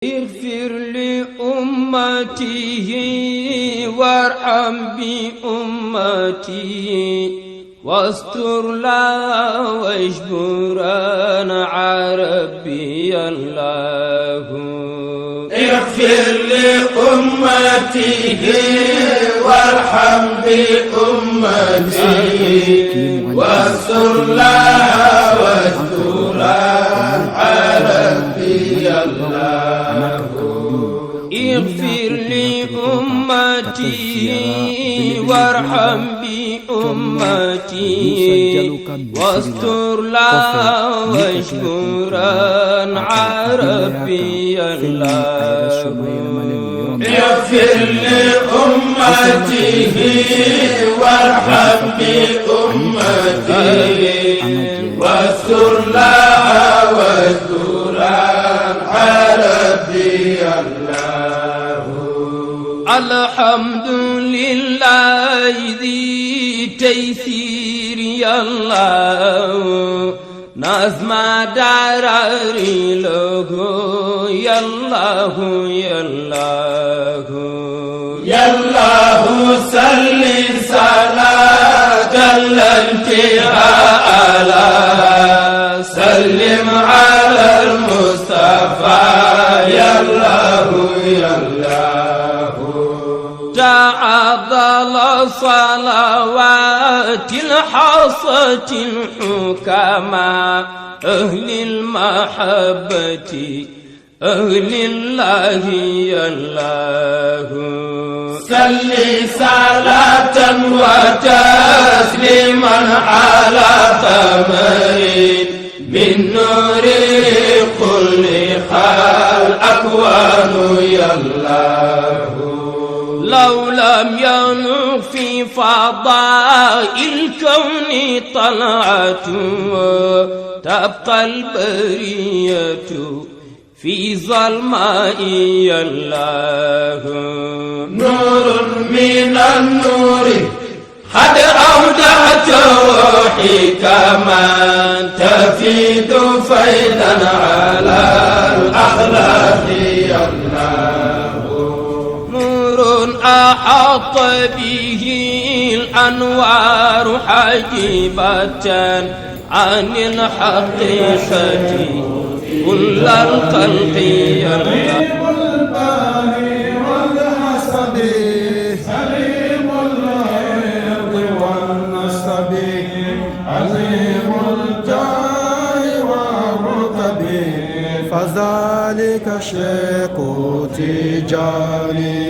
اغفر لأمته وارحم بأمته واستر لا واجبرنا عربي الله. اغفر لأمته وارحم بأمته واستر لا واجبرنا عربي الله. اغفر لأمتي وارحم بأمتي واستر لا واجبرا عربي الله. اغفر لأمته وارحم بأمته واستر لا واجبرا عربي الله. الحمد لله ذي تيسير يا الله نظم دراري له يا الله يا الله. يا الله صل صلاة الانتهاء على سلم على المصطفى يا الله يا الله. تعظل صلوات الحصة الحكماء أهل المحبة أهل الله يا الله. صل صلاة وتسليما على قمر من نور كل الأكوان يا الله. لو لم ينف في فضاء الكون طلعته تبقى البرية في ظلماء يا الله. نور من النور قد أودعته حكما تفيد فيضا على الأخلاق يا الله. نور أحاط به الأنوار حجبة عن الحقيقة كل الخلق يا الله. فذلك شيخ تجاني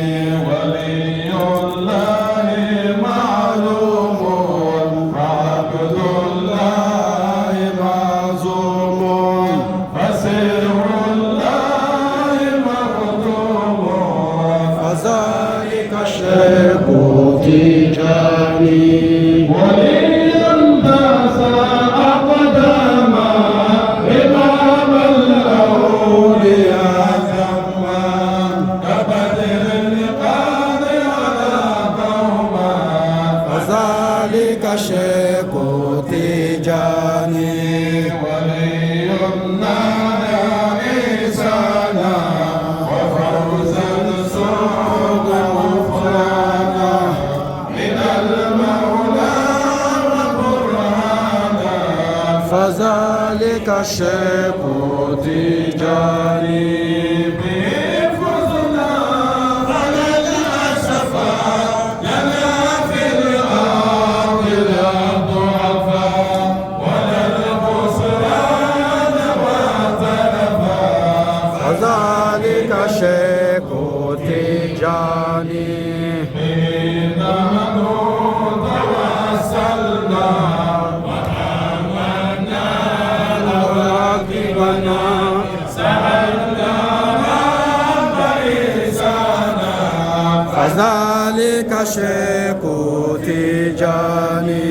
ولي الله معلوم عبد الله معزوم فسر الله مكتوب. فذلك شيخ تجاني ولي الناس أقدم إمام الأولياء زمان كبدر القادر على قوما. فذلك شيخ تجاني ولي النار إحسانا وفوزا صعود غفرانا من المولى وبرهانا. فذلك الشيخ تجاني بفضلنا فلن أسفا لنا في الأرض لا ضعفا ولا الخسران وتلفا. فذلك الشيخ تجاني به نحن توسلنا فذلك شيخ تجاني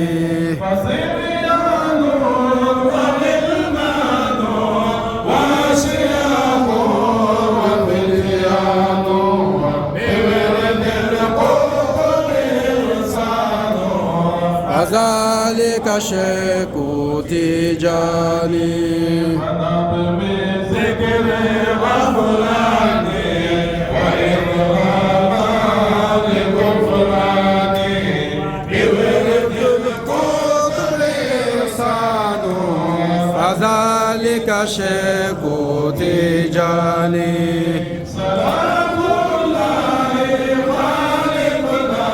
فصبيان وغلمان وأشياخ وبليان بورد القلوب إرسال. فذلك شيخ تجاني ونظم ذكر غفلان تجاني سلام الله خالقنا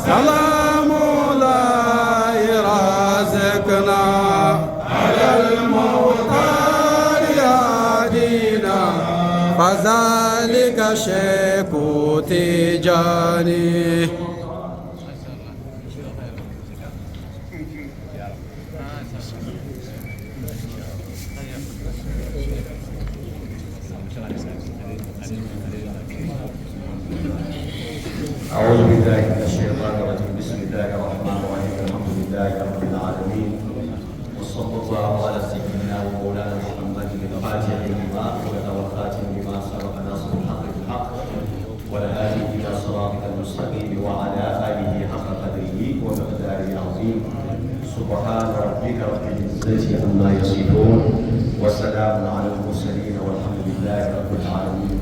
سلام الله رازقنا على المختار يهدينا فذلك شيخ تجاني أعوذ بالله من الشيطان الرجيم بسم الله الرحمن الرحيم الحمد لله رب العالمين وصلى الله على سيدنا ومولانا محمد الفاتح لما أغلق والخاتم لما سبق ناصر الحق بالحق والهادي إلى صراطك المستقيم وعلى آله حق قدره ومقداره العظيم سبحان ربك رب العزة عما يصفون وسلام على المرسلين والحمد لله رب العالمين.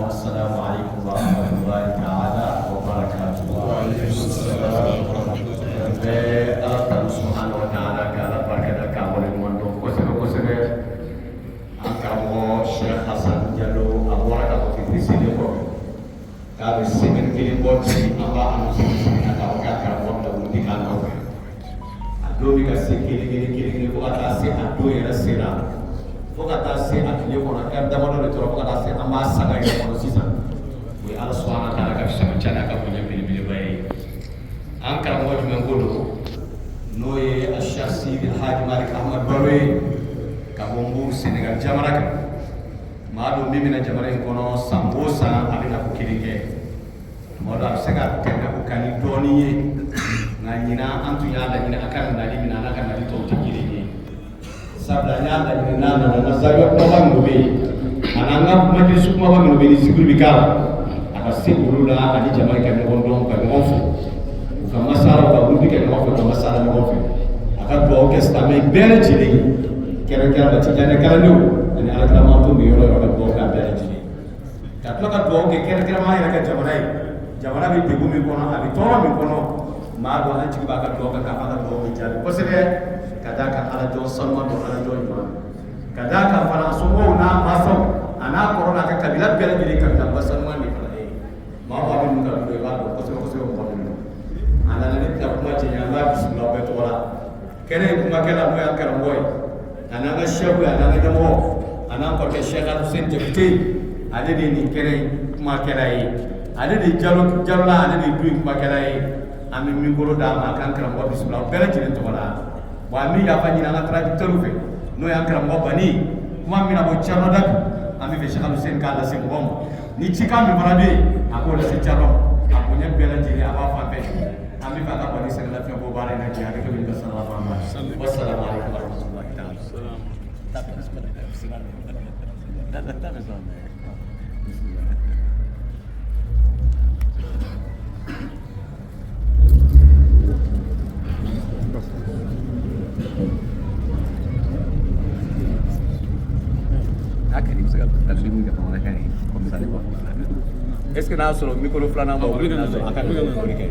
Assalamu alaikum warahmatullahi ta'ala wabarakatuh. Allah subhanahu wa ta'ala kala barkada kamole mondo kosebe akamo Sheikh Hassan Diallo abora ka ko fisile ko ka be semen kili boti amba anu sini aka ka wonda mundi kan ko ado mi ka sekili ko ata se ado ya sera foka ta se atile ko na ka damado le toro foka ta se amba saga ya ko sisan we Allah subhanahu wa ta'ala ka fisa mchana ka punya bili bayi angkara mo jumen godo noye Sheikh Sidi Haji Malik Ahmad Barwe ka bombu Senegal jamaraka maado mimi na jamara kono sambosa alina ko kilinge modo absega tenga ko kani doniye na nyina antu yada nyina akan na limina na kan na to tikilinge sabla nyada nyina na na sayo ko bangobe ananga majlis kuma bangobe ni sikuru bikala abasigurula ali jamara ka ngondo ka ngofu ka masala ka bundi ka ngofu ka masala ngofu aka do ke stame bere jili kera ba tijane kala no ani ala kala ma to mi yoro ka do ka bere jili ka to ka do ke kera ma ira ka jamara bi debu mi kono abi to mi kono ma do an ci ba ka do ka fa do mi jali ko sebe kadaka ala do salma do ala do iman kadaka fara sumo na maso ana corona ka kabila bere jili ka da basan ni ma ba bi muka do ba ko so ko ana ne ta kuma ce ya ba bismillah ba to wala kene kuma kala mo ya kala moy ana ga shehu ana ga mo ana ko ke Sheikh Hussein Jefte ade ni kene kuma kala yi ade di jalo ade di du kuma kala yi ami mi goro da ma kan kala mo bismillah bere jine to wala wa mi ya fa ni na traditeur fe no ya kala mo bani kuma mi na bo charno dak ami be Sheikh Hussein kala se ngom ni chika mi marade ako le se charno apunya bela jini apa apa kami kata bani segala fiang bobare na dia ke bin sallallahu alaihi wasallam wassalamualaikum warahmatullahi wabarakatuh. Est-ce que n'a solo micro flana mo akan ko ke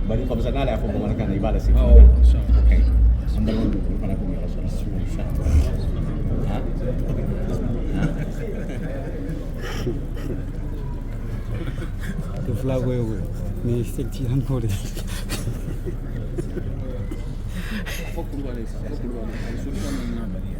bari ko sana la ko mo kan ibala si okay sambal mo kana ko mi rasul ha to flago yo ni sekti han pore fokuru wale ay solution na bari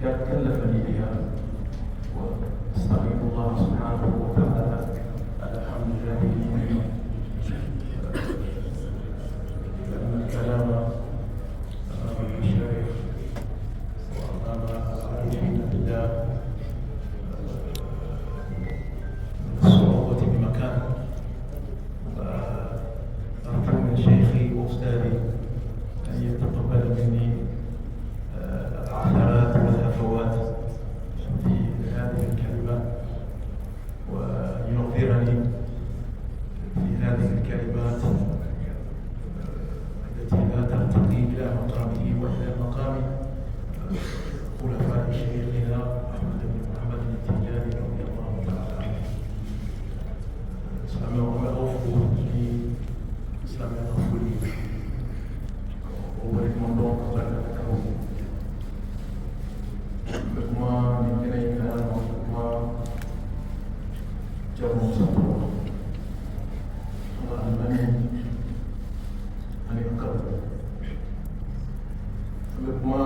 كلفني بها واستعين الله سبحانه وتعالى على الحمد لله لأن الكلام أمام المشايخ وأمام العارفين بالله الصعوبة بمكان، فأرجو من شيخي وأستاذي أن يتقبل مني العثرات والهفوات في هذه الكلمات ويغفرني في هذه الكلمات التي لا ترتقي إلى مقامه وإلى مقام خلفاء شيخنا أحمد بن محمد التجاني رضي الله تعالى عنه. سلام أوفو لي سلام أوفو لي وبرك من دون قبل Berkuma mengenai keadaan berkuma jauh satu Allah ani akal berkuma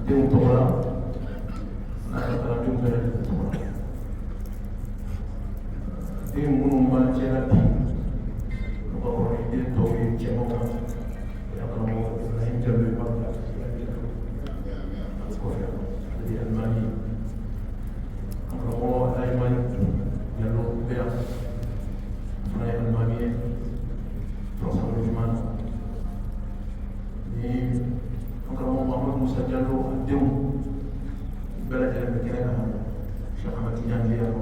dia untuk orang nak kalau dia berada di tempat dia menumbuh cerita lupa orang dia tahu yang cemong yang kalau mau lain jadi bangga jadi Almani kalau Almani jalur biar saya Almani terus Alman ini kalau Muhammad Musa jalur dia belajar berkaitan Syekh Ahmad Tijani dia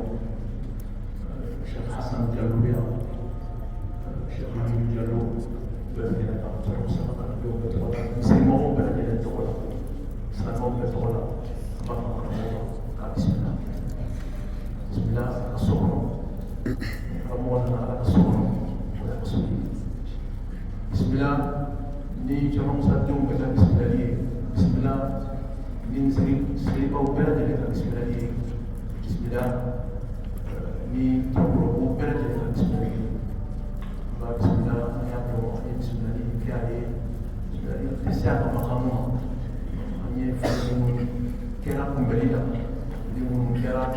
Syekh Hasan jalur dia Syekh Hamid jalur berkaitan terus sama dia betul semua belajar itu Selamat berdoa. Bismillah. Bismillah. As-Subhan. Ramuan ala As-Subhan. Bismillah. Ni jangan satu kata Bismillah ni. Bismillah. Ni seri bau berada kata Bismillah ni. Bismillah. Ni tahu berada kata Bismillah ni. Bismillah. Ni apa? Ni Bismillah ni. Kiai. Bismillah ni. Siapa makamu? Ini kira pembeli dah, ini kira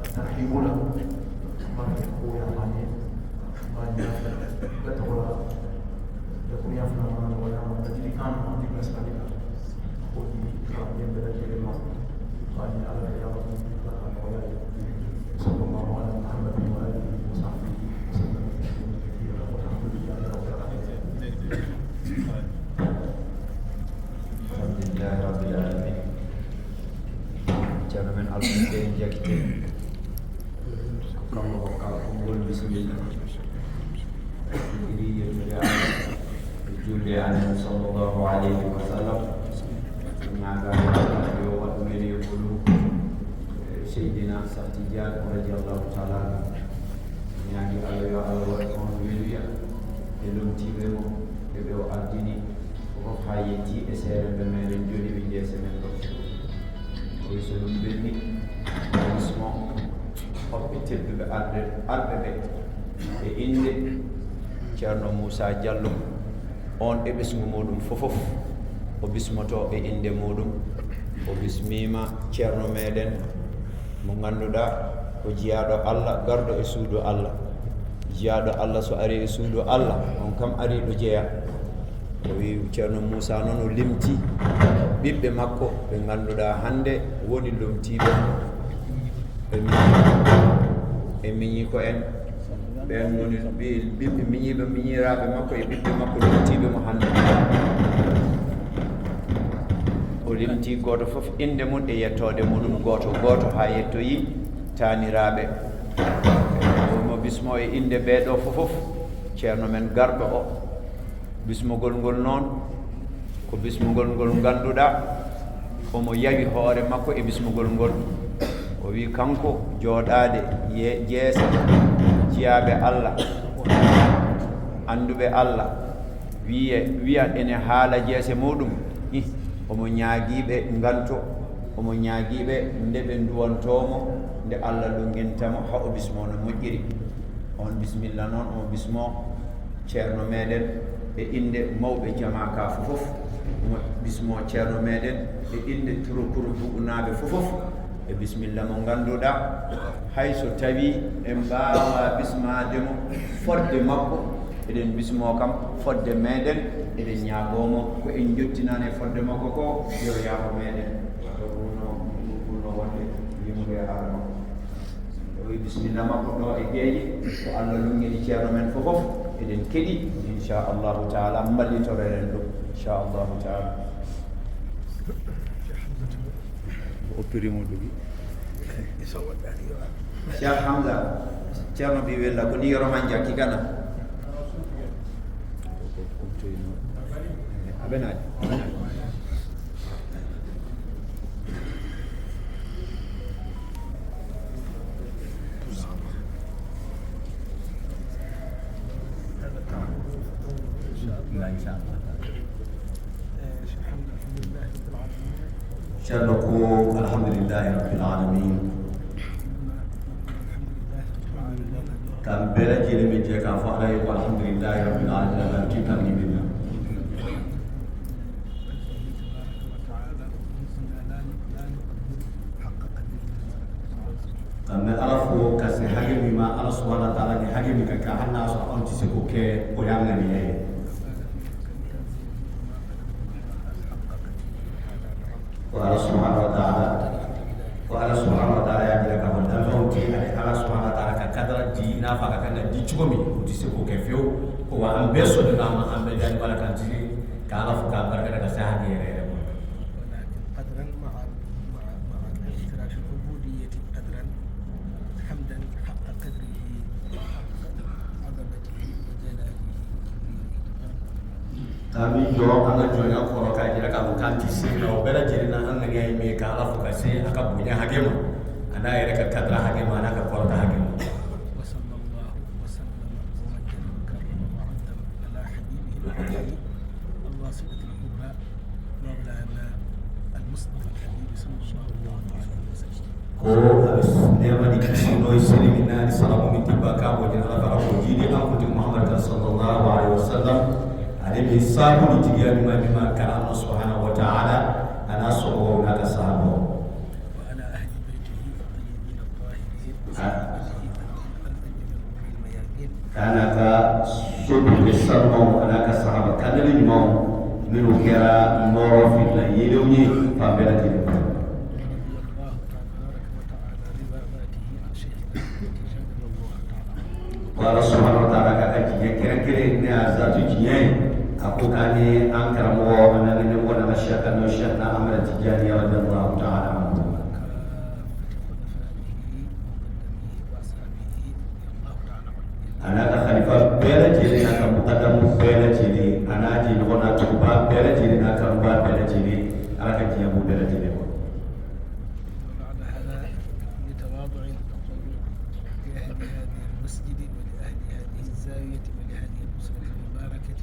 terhibur lah. Macam aku yang banyak betul lah. Dia punya nama orang jadi kan nanti kelas kali lah. Aku di kerana yang belajar lama, banyak ada yang berlaku orang. Sallallahu alaihi Muhammad wa alihi wasallam. Alhamdulillah Rabbil Alamin. Jangan al-Fatihah jakite. Kamu kumpul bismillah. Ini Julian sallallahu alaihi wasallam. Mengajar beliau waktu beliau dulu Sayyidina Satijat radhiyallahu taala. Mengajar Allah on beliau belum tiba beliau adini of hayati esere bemere jodi bi jese men do o so dum benni ismo hospital be arbe e inde Ceerno Moussa Diallo on e bismu modum fofof o bismoto e inde modum o bismima Ceerno meden mo ganduda ko jiyaado Allah gardo e suudu Allah jiyaado Allah so ari e suudu Allah on kam ari do jeya wi Ceerno Moussa noon o limti ɓiɓɓe makko ɓe ngannduɗaa hannde woni lomtiiɓe e miñi ko en ɓen woni ɓiɓɓe miñiraaɓe makko e ɓiɓɓe makko lomtiiɓe mo hannde o limtii gooto fof innde mum e yettoode muɗum gooto gooto haa yettoyii taaniraaɓe mo bismo e innde ɓeeɗoo fofof ceerno men garɗo o bismogol ngol noon ko bismogol ngol ngannduɗaa omo yawi hoore makko e bismogol ngol o wi kanko jooɗaade jeese jiyaaɓe Allah annduɓe Allah wiya ene haala jeese muɗum omo ñaagiiɓe nganto omo ñaagiiɓe nde ɓe nduwantoomo nde Allah longintamo ha o bismo no moƴƴiri on bisimilla noon omo bismo ceerno meɗen e inde mawɓe jama ka fof bismo ceerno meɗen e inde turukuru buɓunaɓe fofof e bisimilla mo ganduɗa hayso tawi en mbawa bismademo fodde makko eɗen bismo kam fodde meɗen eɗen ñagomo ko en jottinani e fodde makko ko yo yaho meɗen to ɓurno wonde yimude haala makko o wi bisimilla makko ɗo e geeƴi ko allah lungini ceerno men fofof eɗen keeɗi inchallahu taala mballitoreɗen ɗum inchallahu taala oppirimo ɗogi Cheikh Hamza ceerno mbi wella ko ni yoroman jakki kana aɓenaji ceerno ko alhamdulillahi rabbil alamin kam bela jeli min je kam fo alay ko alhamdulillahi rabbil alamin ala titan ni minna kam ala fo kasi hagemi ma ala subhanahu wa ta'ala ni hagemi ka hanna so on ci ko ke o yangani yayi Allah subhanahu wa ta'ala ya jira ka bon dan fawti Allah subhanahu wa ta'ala ka kadara di na fa ka kana di chugomi uti se ko ke fio ko wa ambeso de na ma ambe dan bala kan ti ka ala fu ka barka daga sa hadi re mo قدرا مع الاعتراف العبودية قدرا حمدا حق قدره عظمته وجلاله kami jo anga jonya ko ka jira ka kan ti se no bela jiri na anga ngai me ka ala fu ka se aka bunya hagema ana ere ka kadra hagema ana ka korta hagema وصلى الله وسلم ومجد وكرم وعظم على حبيبه الحبيب الواسطة الكبرى مولانا المصطفى الحبيب صلى الله عليه وسلم ko abis nema di kisino isini minna di salamu mitiba ka bo jina ala ko jidi am ko Muhammad sallallahu alaihi wasallam ale bi sabu di tiga bima kana Allah subhanahu wa ta'ala ana so na ka sahabo وعلى أهل بيته الطيبين الطاهرين وصحبه الميامين kana ka subu salmo ana ka sahaba kana li mo minu kera moro fi la yelewni fa bela ti رضي الله تبارك وتعالى رضا ذاته عن شيخنا تجاه الله تعالى ko Allah subhanahu wa ta'ala ka jiye kere ne azatu jiye aku kani angkara mo anani ne wona na shaka no shaka amra tijani radhiyallahu ta'ala anhu ana ka khalifa bela jiri na ka muqaddam bela jiri ana ji no na tuba bela jiri na ka ba bela jiri ana ka jiya mu bela jiri وبعد هذا بتواضع لأهل هذه المسجد ولأهل هذه الزاوية ولهذه الأسرة المباركة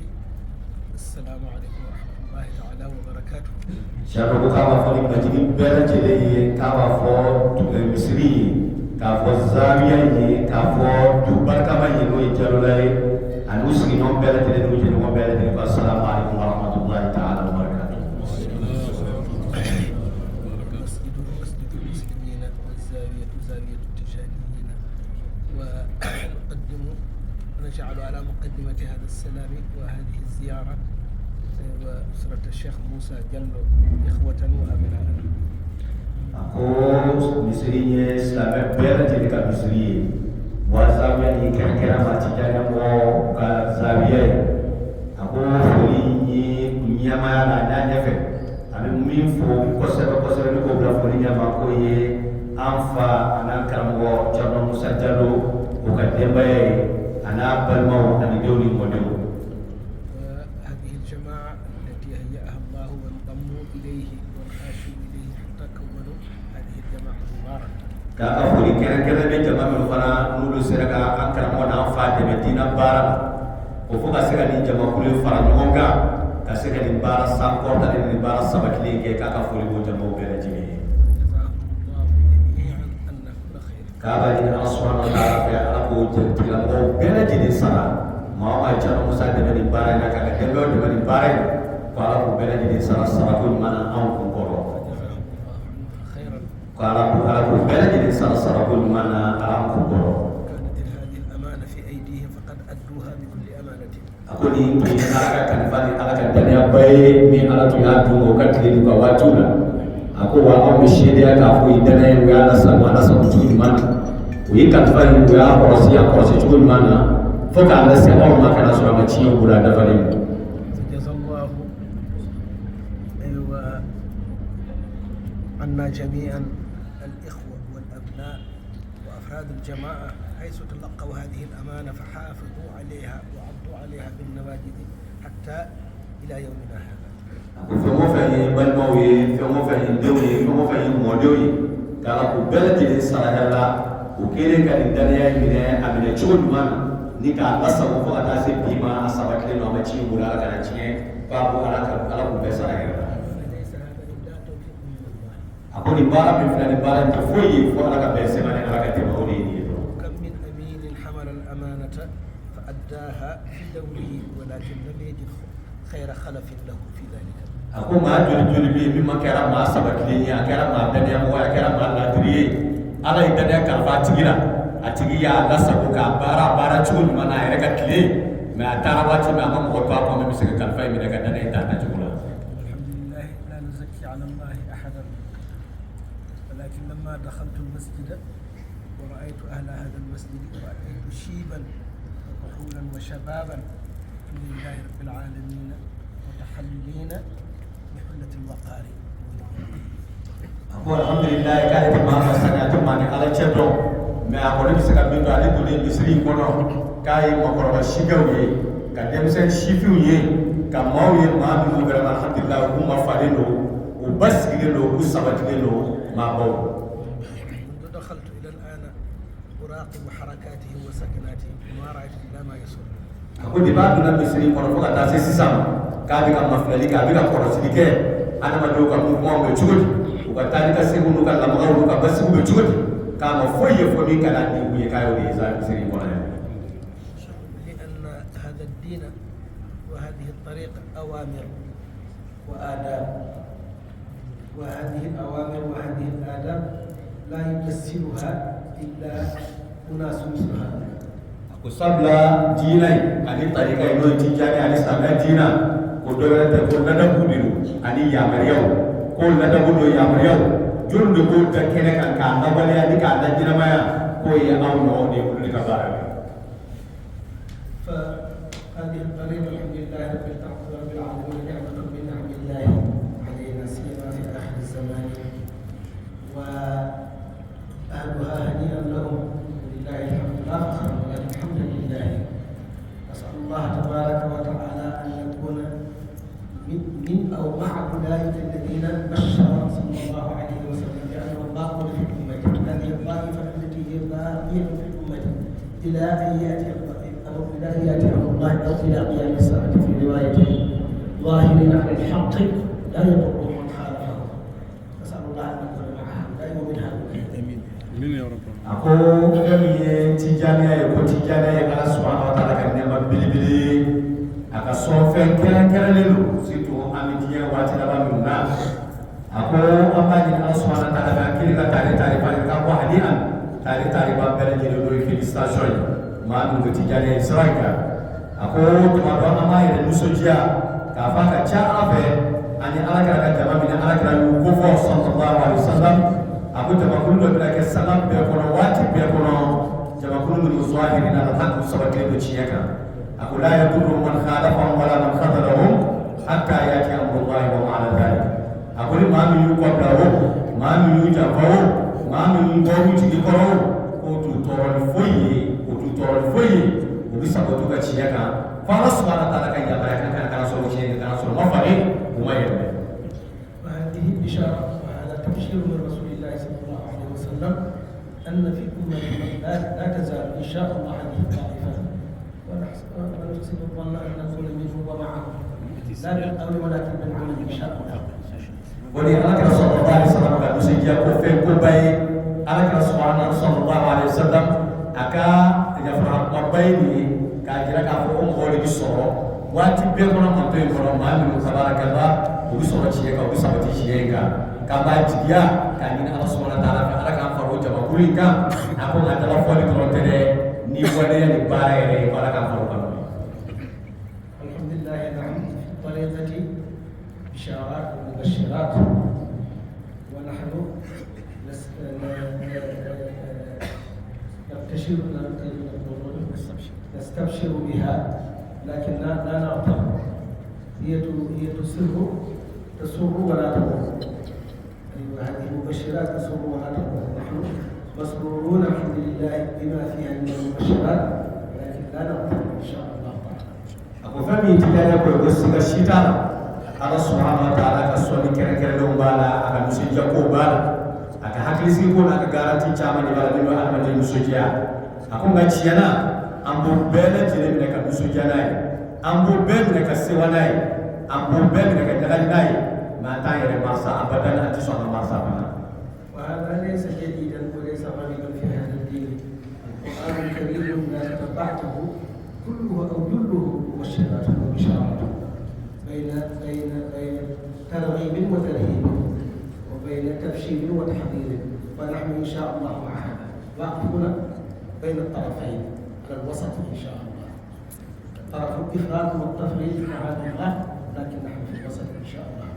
السلام عليكم ورحمة الله تعالى وبركاته shaka ko ka fo ni majidi bela jiri ka wa fo misri ka fo zawiya ni ka fo tu barka ma ni no jalulay an usri no bela jiri no jiri mo bela jiri assalamu alaikum wa rahmatullahi ta'ala wa barakatuh مسجد المسلمين والزاوية زاوية التجانيين ونجعل على مقدمة هذا السلام وهذه الزيارة وأسرة الشيخ موسى جلو إخوة وأبناء aku misrinya selama bela jadi kat misri wazabnya ni kira-kira macam mana mau kat zawiya aku folinya punya mana nanya fe ami minfo kosera ni ko bla folinya ma ko ye anfa anan karamo charno musajjalo ko kadembe ana balmo ani dewni modelo وهذه الجماعة التي هيأها الله وانضموا إليه وانخاشوا إليه حتى كونوا هذه الجماعة المباركة kaka foli kira-kira be jama min fana nulu seraka an karamo na fa de medina bara ko fo ka sega ni jama kulu fara nyonga ka sega ni bara sa ko da ni bara sabakli ke kaka foli bo jama be la jini جزاهم الله جميعا أن كل خير ka ba ni Allah subhanahu wa ta'ala ya ala ko jenti la mo be la jini sara ma ma jama musa de ni bara na ka de be ni bara Ala ko bɛɛ lajɛlen sara sarako ɲuman na anw kun kɔrɔ. خيرا. Ala ko bɛɛ lajɛlen sara sarako ɲuman na Ala kun kɔrɔ. كانت هذه الأمانة في أيديهم فقد أدوها بكل أمانة. A ko nin tun ye Ala ka kalifa ni Ala ka danayaba ye min Ala tun y'a d'u ma o ka tile n'u ka waatiw la. A ko wa anw bɛ seedeya k'a fɔ o ye danaya ye, o y'a lasago cogo ɲuman na. O ye kalifa in o y'a kɔlɔsi cogo ɲuman na fo k'a lase anw ma ka na sɔrɔ a ma tiɲɛ bolo a dafalen. جزا الله عنا جميعا الإخوة والأبناء وأفراد الجماعة حيث تلقوا هذه الأمانة فحافظوا عليها وعضوا عليها بالنواجذ حتى إلى يومنا هذا. fɛn o fɛn ye balimaw ye, fɛn o fɛn ye denw ye, fɛn o fɛn ye mɔdenw ye, k'Ala k'u bɛɛ lajɛlen sara hɛrɛ la, u kɛlen ka nin danaya in minɛ a minɛ cogo ɲuman na ni k'a lasago fo ka taa se bi ma a sabatilen don a ma tiɲɛ bolo Ala kana tiɲɛ f'a ko Ala k'u bɛɛ sara hɛrɛ la. A ko nin baara min filɛ nin baara in tɛ foyi ye fo Ala ka bɛn sɛbɛn ni Ala ka tɛmɛ o de ye nin ye dɔrɔn. كم من أمين حمل الأمانة فأداها في دوره ولكن لم يجد خير خلف له في ذلك. A ko maa joli bɛ yen min ma kɛra maa sabatilen ye, a kɛra maa danayamɔgɔ ye, a kɛra maa ladiri ye, Ala ye danaya kalifa a tigi la, a tigi y'a lasago k'a baara cogo ɲuman na a yɛrɛ ka tile, mɛ a taara waati min a ma mɔgɔ to a kɔ min bɛ se ka kalifa in minɛ ka danaya in ta a tacogo la. الحمد لله لا نزكي على الله أحدا ولكن لما دخلت المسجد ورأيت أهل هذا المسجد ورأيت شيبا وكحولا وشبابا الحمد لله رب العالمين متحلين بحلة الوقار. Ko alhamdulillah k'ale tɛ maa ma sani a tɛ maa ni Ala cɛ dɔn, mɛ a kɔni bɛ se ka min dɔn ale donnen misiri in kɔnɔ k'a ye makɔrɔba sigaw ye, ka denmisɛnnin sifinw ye, ka maaw ye maa minnu vraiment alhamdulillah u ma falen don, u basigilen don, u sabatilen don maabaw. منذ دخلت إلى الآن أراقب حركاتهم وسكناتهم وما رأيت إلا ما يسر. A ko de b'a donna misiri in kɔnɔ fo ka taa se sisan ma k'a bɛ ka mafilali kɛ, a bɛ ka kɔlɔsili kɛ adamadenw ka mouvement bɛ cogo di, u ka taa ni ka seginw n'u ka lamagaw n'u ka basigiw bɛ cogo di, k'a ma foyi ye fɔ min ka na ni u ye k'a y'o de ye sa misiri in kɔnɔ yan. لأن هذا الدين وهذه الطريقة أوامر وآداب، وهذه الأوامر وهذه الآداب لا يمثلها إلا أناس مثلها. Ko sabula diina in ani tarika in n'o ye tijani ani silamɛya diina ko dɔ wɛrɛ tɛ ko ladabu de don ani yamaruyaw, ko ladabu n'o yamaruyaw jɔn de b'o da kɛnɛ kan k'a lawaleya ni k'a lajinamaya k'o ye anw ɲɔgɔn de ye olu de ka baara ye. فهذه الطريقة الحمد لله رب العالمين نعمة من نعم الله علينا سيما في آخر الزمان، وأهلها هنيئا لهم ولله الحمد لا فخر ولكن الحمد لله. أسأل الله تبارك وتعالى أن يكون من أو مع أولئك الذين بشر صلى الله عليه وسلم بأنه باقون في الأمة، هذه الطائفة التي هي باقية في الأمة إلى أن يأتي أمر الله أو إلى قيام الساعة في روايته ظاهرين على الحق لا يضر من خالفه. نسأل الله أن نكون مع هؤلاء ومن هؤلاء. Amin ya rabbal A ko fɛn min ye tijaniya ye, ko tijaniya ye Ala subhanahu wa ta'ala ka nɛɛma belebele, a ka sɔnfɛn kɛrɛnkɛrɛnlen don surtout an bɛ diɲɛ waati laban minnu na. A ko an b'a ɲini Ala subhanahu wa ta'ala fɛ an kelen ka taari k'a ko hali an taari b'an bɛɛ lajɛlen n'o ye félicitation ye maa minnu bɛ tijaniya in sira in kan. A ko tuma dɔ an b'a yɛrɛ nisɔndiya k'a fɔ a ka ca Ala fɛ ani Alakira ka jama min Alakira y'u kofɔ sallallahu alaihi wasallam. A ko jamakulu dɔ bɛna kɛ saga bɛɛ kɔnɔ waati bɛɛ kɔnɔ, jamakulu minnu zahirina alhaq sabatilen don tiɲɛ kan. A ko la yadurru man khalafahum wala man khadalahum hatta yati amrullahi wa huwa ala dhalik. A ko ni maa min y'u kɔbila o, maa min y'u janfa o, maa min y'u bɔ u jigi kɔrɔ o, k'o t'u tɔɔrɔ ni foyi ye, o t'u tɔɔrɔ ni foyi ye, u bɛ sabati u ka tiɲɛ kan. Fo Ala subhanahu wa ta'ala ka yamaruya kan kana sɔrɔ tiɲɛ kana sɔrɔ ma falen u ma yɛlɛma. وهذه الإشارة وهذا تبشير من رسول الله صلى الله عليه وسلم أن في أمة لا تزال إن شاء الله هذه الطائفة، ونحسن الظن أن نكون منهم ومعهم لا بالقول ولكن بالعمل إن شاء الله. Wani Alakira sallallahu alaihi wasallam ka dusiya ko fɛn ko ba ye Alakira sallallahu alaihi wasallam a ka yafara kumaba ye nin ye k'a jira k'a fɔ ko mɔgɔ de bɛ sɔrɔ waati bɛɛ kɔnɔ manto in kɔnɔ maa minnu tabarakallah u bɛ sɔrɔ tiɲɛ kan u bɛ sabati tiɲɛ in kan k'a b'a jigiya k'a ɲini ala subhanahu wa ta'ala fɛ ala k'an fara o jamakulu in kan a ko nka dala fɔli dɔrɔn tɛ dɛ ni waleya ni baara yɛrɛ ye ko ala k'an fara o kan. alhamdulillah na'am tariqati bisharat wa mubashirat wa nahnu نستبشر بها لكن لا نغتر هي تسر ولا تضر. أيوة هذه مبشرات تسر ولا تضر. نحن مسرورون الحمد لله بما فيها من المبشرات لكن لا نغتر إن شاء الله تعالى. Aku fahami tidak ada progresi kita. Allah Subhanahu Wa Taala kasuani kira-kira lombala akan musijia ko bala akan haklisi ko na garanti chama di bala dino alma di musijia. Aku ngaciana ambo bela jere mina ka musijia nai ambo bela mina ka sewa nai ambo bela mina ka dagal nai ma ta yere masa abadan ati sona masa bana. وهذا ليس جديدا وليس غريبا في هذا الدين. القرآن الكريم ما تتبعته كله أو جله مبشرات وبشارات بين ترغيب وترهيب وبين تبشير وتحذير ونحن إن شاء الله مع هذا واقفون بين الطرفين على الوسط إن شاء الله. طرف الإفراط والتفريط معاذ الله لكن نحن في الوسط إن شاء الله.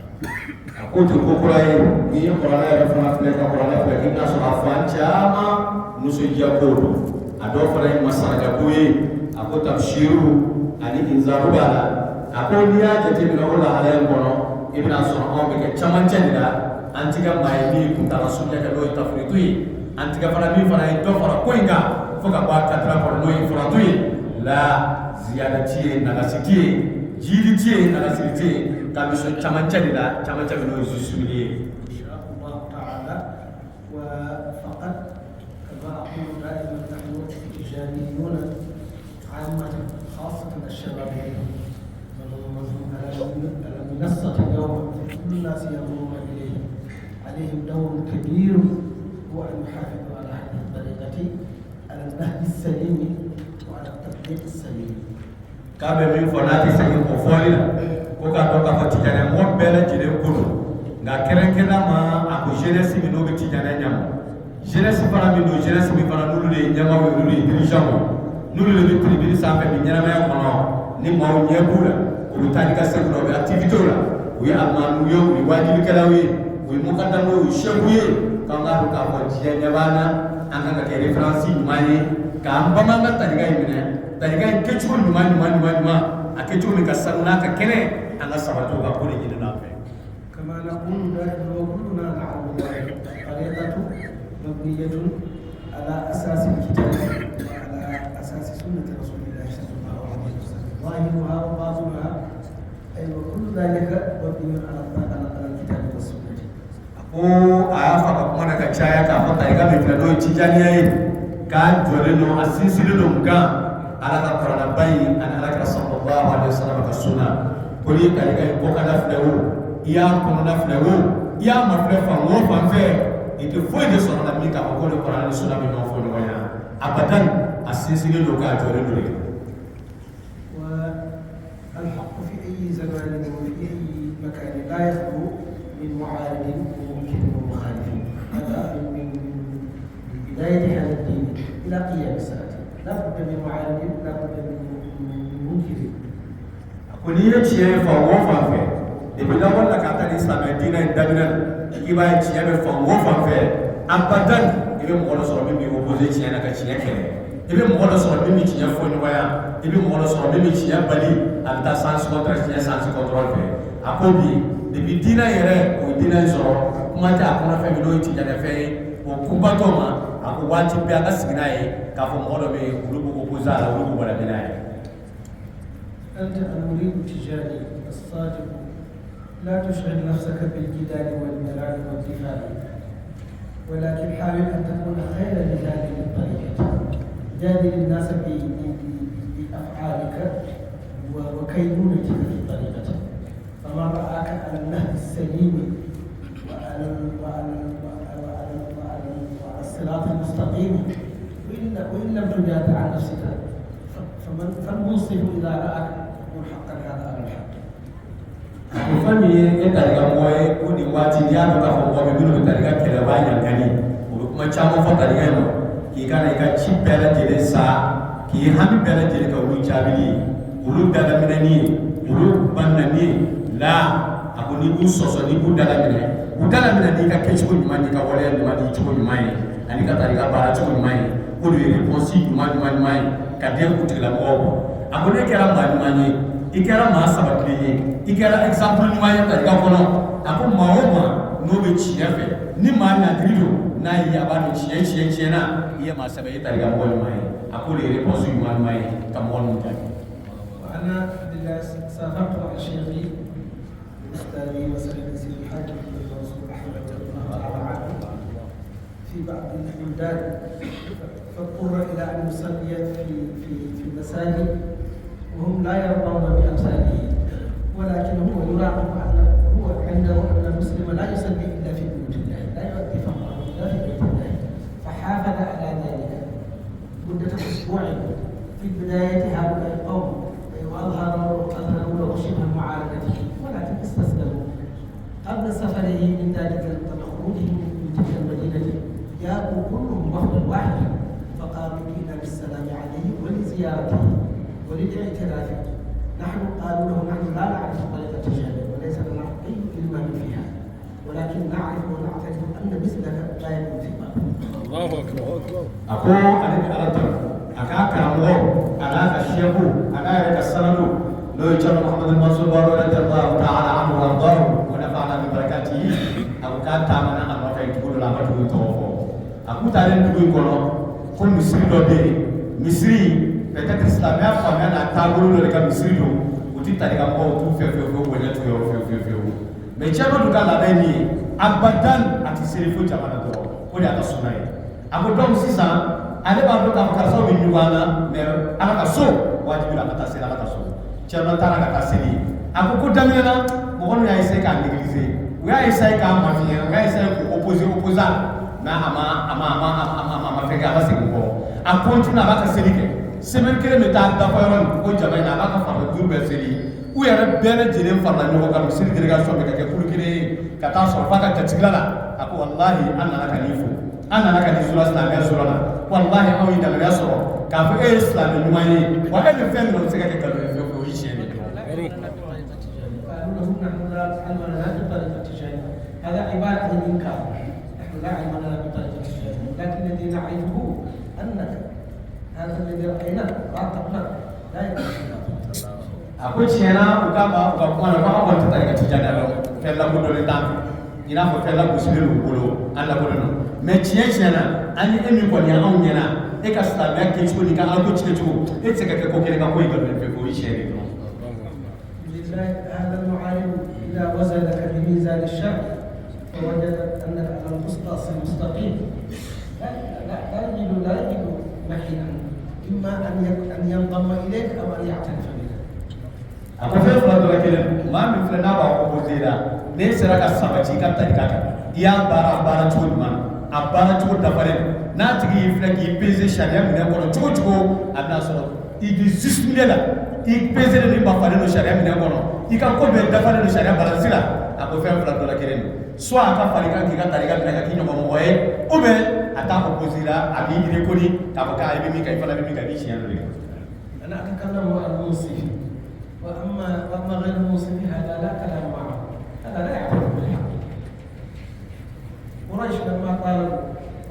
Aku cukup kurai ni Quran ada fana fana Quran ada kita surah Fatiha nusujia kodo ado fana masalah bui aku tafsiru ani inzaru bala aku dia jadi mina Allah halayan kono ibn Asra on ke chaman chandira antiga mai ni kunta rasulnya ka doi tafritui antiga fana mi fana do fara koinga foka ba katra por noi fratui la ziyadati na nasiki jiliti na nasiki kami so chaman chandira no jusumili إن شاء الله تعالى. وفقط كما أقول دائما نحن تجاريون عامة خاصة الشباب على منصة اليوم كل الناس ينظرون إليه عليهم دور كبير هو أن يحافظوا على هذه الطريقة على النهج السليم وعلى التطبيق السليم. kabe min fonati segi ko folina ko ka to ka fatijane mo bele jide kulu nga kerenkena ma ako jeunesse mi no be tijane nyam jeunesse fara mi do jeunesse mi fara nulu de nyama we nulu dirigeant nulu le tribune sa fe mi nyama ya kono ni mo nyebula ko tani ka se do be activité la wi amanu yo wi wajibi kala wi mo kadam wi shebuye ka nga ka ko tijane bana anga ka ke reference mani ka ambama nga tani ga yimene tani ga kechu mani akechu ni ka sanuna ka kene anga sabato ka ko ni na fe. كما نقول دائما وكلنا نعلم الطريقة مبنية على أساس الكتاب وعلى أساس سنة رسول الله صلى الله عليه وسلم ظاهرها وباطنها أي وكل ذلك مبني على الكتاب والسنة. Aku ayafa ka kuma daga chaya ka fata ga mi flado tijani yayi ka joreno asisilo mga ala ka qur'ana bayi an ala ka sallallahu alaihi wasallam ka sunna kuli ka ga ko kana flewo iya ko na flewo iya ma flefa wo fa fe ite foi de sona mi ka ko le qur'ana sunna mi no fo no ya abadan asisilo ka joreno le. والحق في أي زمان وفي أي مكان لا يخلو من معارض وممكن ومخالف. هذا من بداية هذا الدين إلى قيام الساعة لا بد من معارض لا بد من منكر. Kuni ya ciye fa wo fa fe de bi da wala ka ta islam dina dabina ki ba ciye be fa wo fa fe abadan ibe mo ko so mi opposé ciye na ka ciye kene ibe mo ko so mi ciye fo ni waya ibe mo ko so mi ciye bali alta sans contre ciye sans contrôle fe akobi de bi dina yere o dina so kuma ta ko na fe mi do ciye na fe o kumbato ma ako wati be aka sigina ye ka fo mo do be ulubu opposé ala ulubu wala binaye. أنت المريد التجاري الصادق لا تشغل نفسك بالجدال والملال والدفاع ولكن حاول أن تكون خير لهذه الطريقة. جادل الناس بأفعالك وكينونتك في طريقتك فمن رآك على النهج السليم وعلى الصراط المستقيم وإن لم تجادل عن نفسك فالمنصف إذا رآك نقول حقا هذا على الحق. Fami e tariga moye ko ni wati ya no ka ko be binu tariga kele ba nyangani o kuma chamo fo tariga no ki kana ka chi bela jele sa ki hami bela jele ka ulu chabili ulu dala minani ulu banani la akuni bu soso ni bu dala minani ka kechi ko nyumani ka wale nyumani chuko nyumani ani ka tariga bara chuko nyumani ko le réponse nyumani ka de ko tila mo akone kera nyumani ikera ma sabatli ikera example nyumani tariga kono ako maoma no be chiyafe ni ma na drido na iya ba do chiye na iya ma sabai tariga mo nyumani ako le réponse nyumani ka mo nyumani. وأنا بالله سافرت مع شيخي أستاذي وسيدي سيد الحاج الرسول أحمد الله تعالى عنه في بعض البلدان فاضطر إلى أن يصلي في المساجد وهم لا يرضون بأمثاله ولكن هو يراقب أن هو عنده أن المسلم لا يصلي إلا في بيوت الله لا يؤدي فقره إلا في بيت الله فحافظ على ذلك مدة أسبوع في بداية هؤلاء القوم وأظهروا له شبه معارضته ولكن استسلموا قبل سفره من ذلك خروجه من تلك المدينة جاءوا كلهم وفدا واحدا فقالوا جئنا بالسلام عليه ولزيارته وللاعتراف نحن قالوا له نحن لا نعرف طريقة الشهادة وليس لنا أي علم فيها ولكن نعرف ونعتقد أن مثلك لا يكون في باب. الله أكبر. Aku ada di alat aka karamgo ana ka shehu ana ka sanadu lo jalla Muhammad Mansur Baro radhiyallahu ta'ala anhu wa ardahu wa nafa'ana bi barakatihi aku kata mana amma kay tudu la matu to aku talen tudu kono ko misri do be misri peut-être islamia fa na tabulu le ka misri do uti tali ka ko tu fe wala tu yo fe me chama du kala beni abadan ati serifu jamana do ko ya ta sunai aku dom sisa ale b'a dɔn k'a fɔ karisa bɛ ɲuman na mais ala ka so wajibi la ka taa seli ala ka so cɛman taara ka taa seli a ko daminɛ na mɔgɔ min y'a essayé k'a négliger u y'a essayé k'a mafiɲɛ u y'a essayé k'o opposer mais a ma fɛn kɛ a ma segin kɔ a continue a b'a ka seli kɛ semaine kelen bɛ taa dafa yɔrɔ min ko jama in na a b'a ka farafin duuru bɛɛ seli u yɛrɛ bɛɛ lajɛlen farala ɲɔgɔn kan misiri délégation bɛ ka kɛ kulu kelen ye ka taa sɔrɔ f'a ka jatigila la a ko walahi an nana ka n'i fo an nana ka n'i sura silamɛya sura la wallahi aw yi daga sɔrɔ k'a fɔ e ye silamɛ ɲuman ye wa e bɛ fɛn min na o tɛ se ka kɛ nkalon ye fiyewu o y'i siɲɛ de هذا عبارة عن إنكار نحن لا علم لنا بطريقة الشهادة لكن الذي نعرفه أنك هذا الذي رأيناه راقبناه لا يكون aku tiɲɛna u k'a ma u ka kuma na ko an kɔni tɛ taa i ka tijaniya dɔn fɛn lakodɔnlen t'an fɛ i n'a fɔ fɛn lagosilen l'u bolo an lakodɔnnen mais tiɲɛ na an ni e min kɔni ye anw ɲɛna e ka silamɛya kɛcogo ni ka ala ko tiɲɛcogo e tɛ se ka kɛ ko kelen ka ko in nkalon fɛ o ye tiɲɛ de dɔrɔn. هذا المعالم إذا وزنك بميزان الشرع فوجد أنك على القسطاس المستقيم لا يجد محيلا إما أن ينضم إليك أو أن يعترف بك. Aku fɛn fila dɔ la kelen maa min filɛ n'a b'a opposé la ne sera ka sabati i ka tarika kan i y'a baara cogo ɲuman a baara cogo dafalen n'a tigi y'i filɛ k'i peser sariya minɛ kɔnɔ cogo cogo a bɛna sɔrɔ i b'i justifie la i peser ni bafalen don sariya minɛ kɔnɔ i ka ko bɛɛ dafalen don sariya balansi la a ko fɛn fila dɔ la kelen soit a ka fari kan k'i ka tarika minɛ ka k'i ɲɔgɔn mɔgɔ ye ou bien a t'a opposé la a b'i reconi k'a fɔ k'a bɛ min kan i fana bɛ min kan i b'i siɲɛ dɔ de kan. أنا أتكلم عن المنصفين وأما غير المنصفين هذا لا كلام معه هذا لا يعترف بالحق. قريش لما قال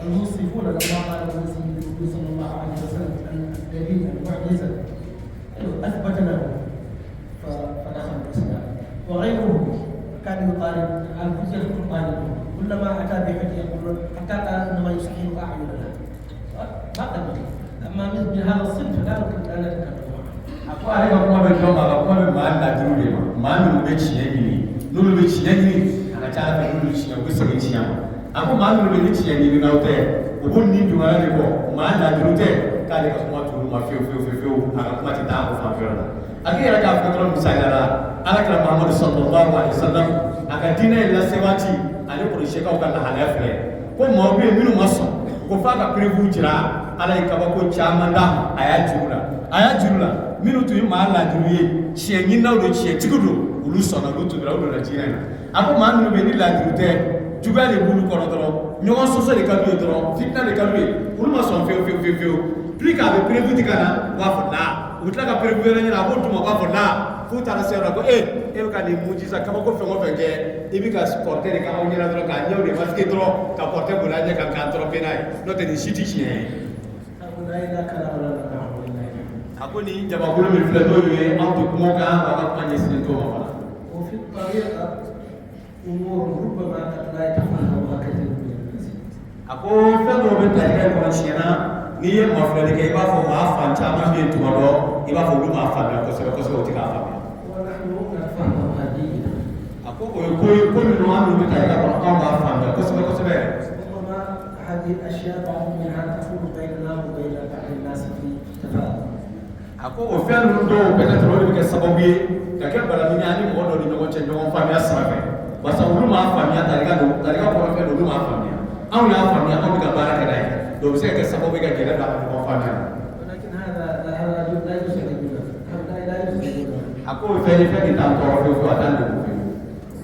المنصفون لما قال النبي صلى الله عليه وسلم أن الدليل المعجزة أثبت له فدخل الإسلام وغيره كان يطالب الحجة تطالبه كلما أتى بحجة يقول حتى قال إنما يسحر أعيننا ما قدر أما مثل هذا الصنف لا نتكلم عنه. Aku ale ka kuma bɛ dɔn ma ka kuma bɛ maa ladiriw de ma maa minnu bɛ tiɲɛ ɲini n'olu bɛ tiɲɛ ɲini a ka ca ala fɛ n'olu tiɲɛ u bɛ segin tiɲɛ ma a ko maa minnu bɛ ni tiɲɛ ɲini n'aw tɛ u b'o ni dugaya de bɔ maa ladiriw tɛ k'ale ka kuma t'olu ma fiyewu a ka kuma tɛ taa o fan fɛ la a k'i yɛrɛ k'a fɔ dɔrɔn misaliya la alakira Muhamadu sallallahu alaihi wasallam a ka diinɛ in lase waati ale kɔrɔsiyɛkaw ka lahalaya filɛ ko maaw bɛ yen minnu ma sɔn ko f'a ka perewu jira ala ye kabako caman d'a ma a y'a juru la minutu ma la duye chie nyina do chie tigudo ulu sona lutu bra do la jina ako ma nu be ni la durute juba le bulu kono doro nyogon soso le kalu doro fitna le kalu ulu ma son feu plus ka be prévu tikana wa fona utla ka prévu re nyina bo tuma wa fona futa na sera ko ka ni mujiza kama ko fe mo fe ke ibi ka porter de ka o nyina doro ka nyaw de maske doro ka porter bo la nya ka kan tro penai no te ni shiti chie ako ni jaba bulu mi fle do ye am to mo ka wa ka panye sin to ma وفي الطريقة أمور ربما قد لا يتفهمها كثير من الناس. ako fe do be tare ko china ni ye mo fle de ke ba fo ma fa chama bi to do iba fo lu ma fa na ko se o tika fa ونحن نتفهمها جيدا. ako ko mi no am be tare ko ma fa na ko se ربما هذه الأشياء بعض منها تكون بيننا وبين بعض الناس في تفاهم. ako o fe lu do be tare ko ke sababu ka ke bala mi ani mo do ni no che no fa mi asama basa ulu ma fa mi tare ko fe do lu ma fa mi au ya fa mi au ka baraka dai do se ke sababu ka ke da ko fa mi ولكن هذا لا يسعدنا. هذا لا يسعدنا. ako fe ni fe ni ta to ko atan do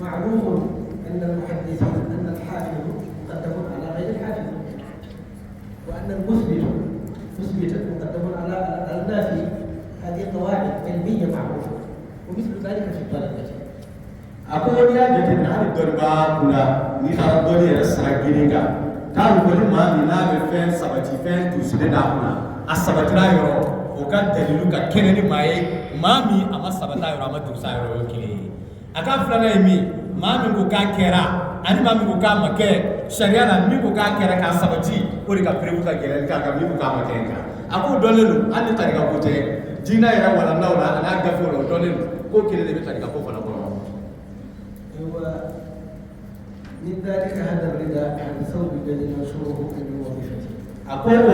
معلوم أن المحدثين أن الحافظ مقدم على غير الحافظ، وأن المثبت مقدم على النافي. هذه قواعد علمية معروفة، ومثل ذلك في الطلبة. ako dia jete na ni dorba kula ni ta do ni rasa giringa ta ko ni ma ni na be fen sabati fen tu sile da kuna asabati ra yoro o ka dalilu ka kene ni mai mami ama sabata yoro ama tu sa yoro kile aka flana mi mami ko ka kera ani mami ko ka make sharia na mi ko ka kera ka sabati o ri ka prevu ka gere ka mi ko ka make ka ako dolelu ani tari ka kote dina era wala nawla ana gafo ro dolelu ko kile de tari ka ko fana ko من ذلك هذا الرداء عن ثوب الذي ينشره من وظيفته. أقول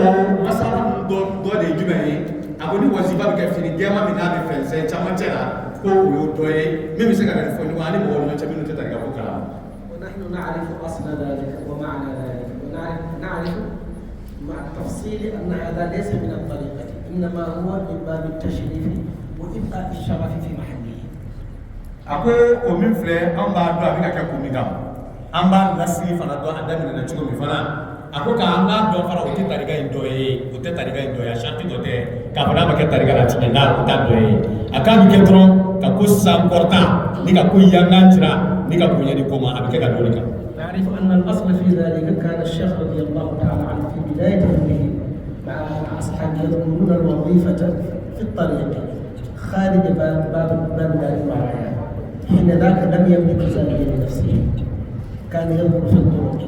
مثلا دو de jumɛn ako ni wazifa bɛ kɛ fini gɛma min n'a bɛ fɛnsɛn camancɛ la ko o y'o dɔ ye min bɛ se ka na fɔ ɲɔgɔn ani mɔgɔ ɲɔgɔn cɛ minnu tɛ tariga ko kalama. ونحن نعرف أصل ذلك ومعنى ذلك، ونعرف مع التفصيل أن هذا ليس من الطريقة، إنما هو من باب التشريف وإبقاء الشرف في محله. ako o min filɛ an b'a dɔn a bɛ ka kɛ kun min kan an b'a lasigi fana dɔn a daminɛ na cogo min fana a ko k'an k'a dɔn fana o tɛ tariga in dɔ ye o tɛ tariga in dɔ ye a sariti dɔ tɛ k'a fɔ n'a ma kɛ tariga la tigɛ n'a o t'a dɔ ye a k'a bɛ kɛ dɔrɔn ka ko sankɔrɔta ni ka ko yangan tira ni ka bonya ni ko ma a bɛ kɛ ka dɔɔni kan. نعرف أن الأصل في ذلك كان الشيخ رضي الله تعالى عنه في بداية علمه مع أصحابه يذكرون الوظيفة في الطريق خارج باب دار الوعي. حين ذاك لم يملك زاوية لنفسه، كان ينظر في الطرق.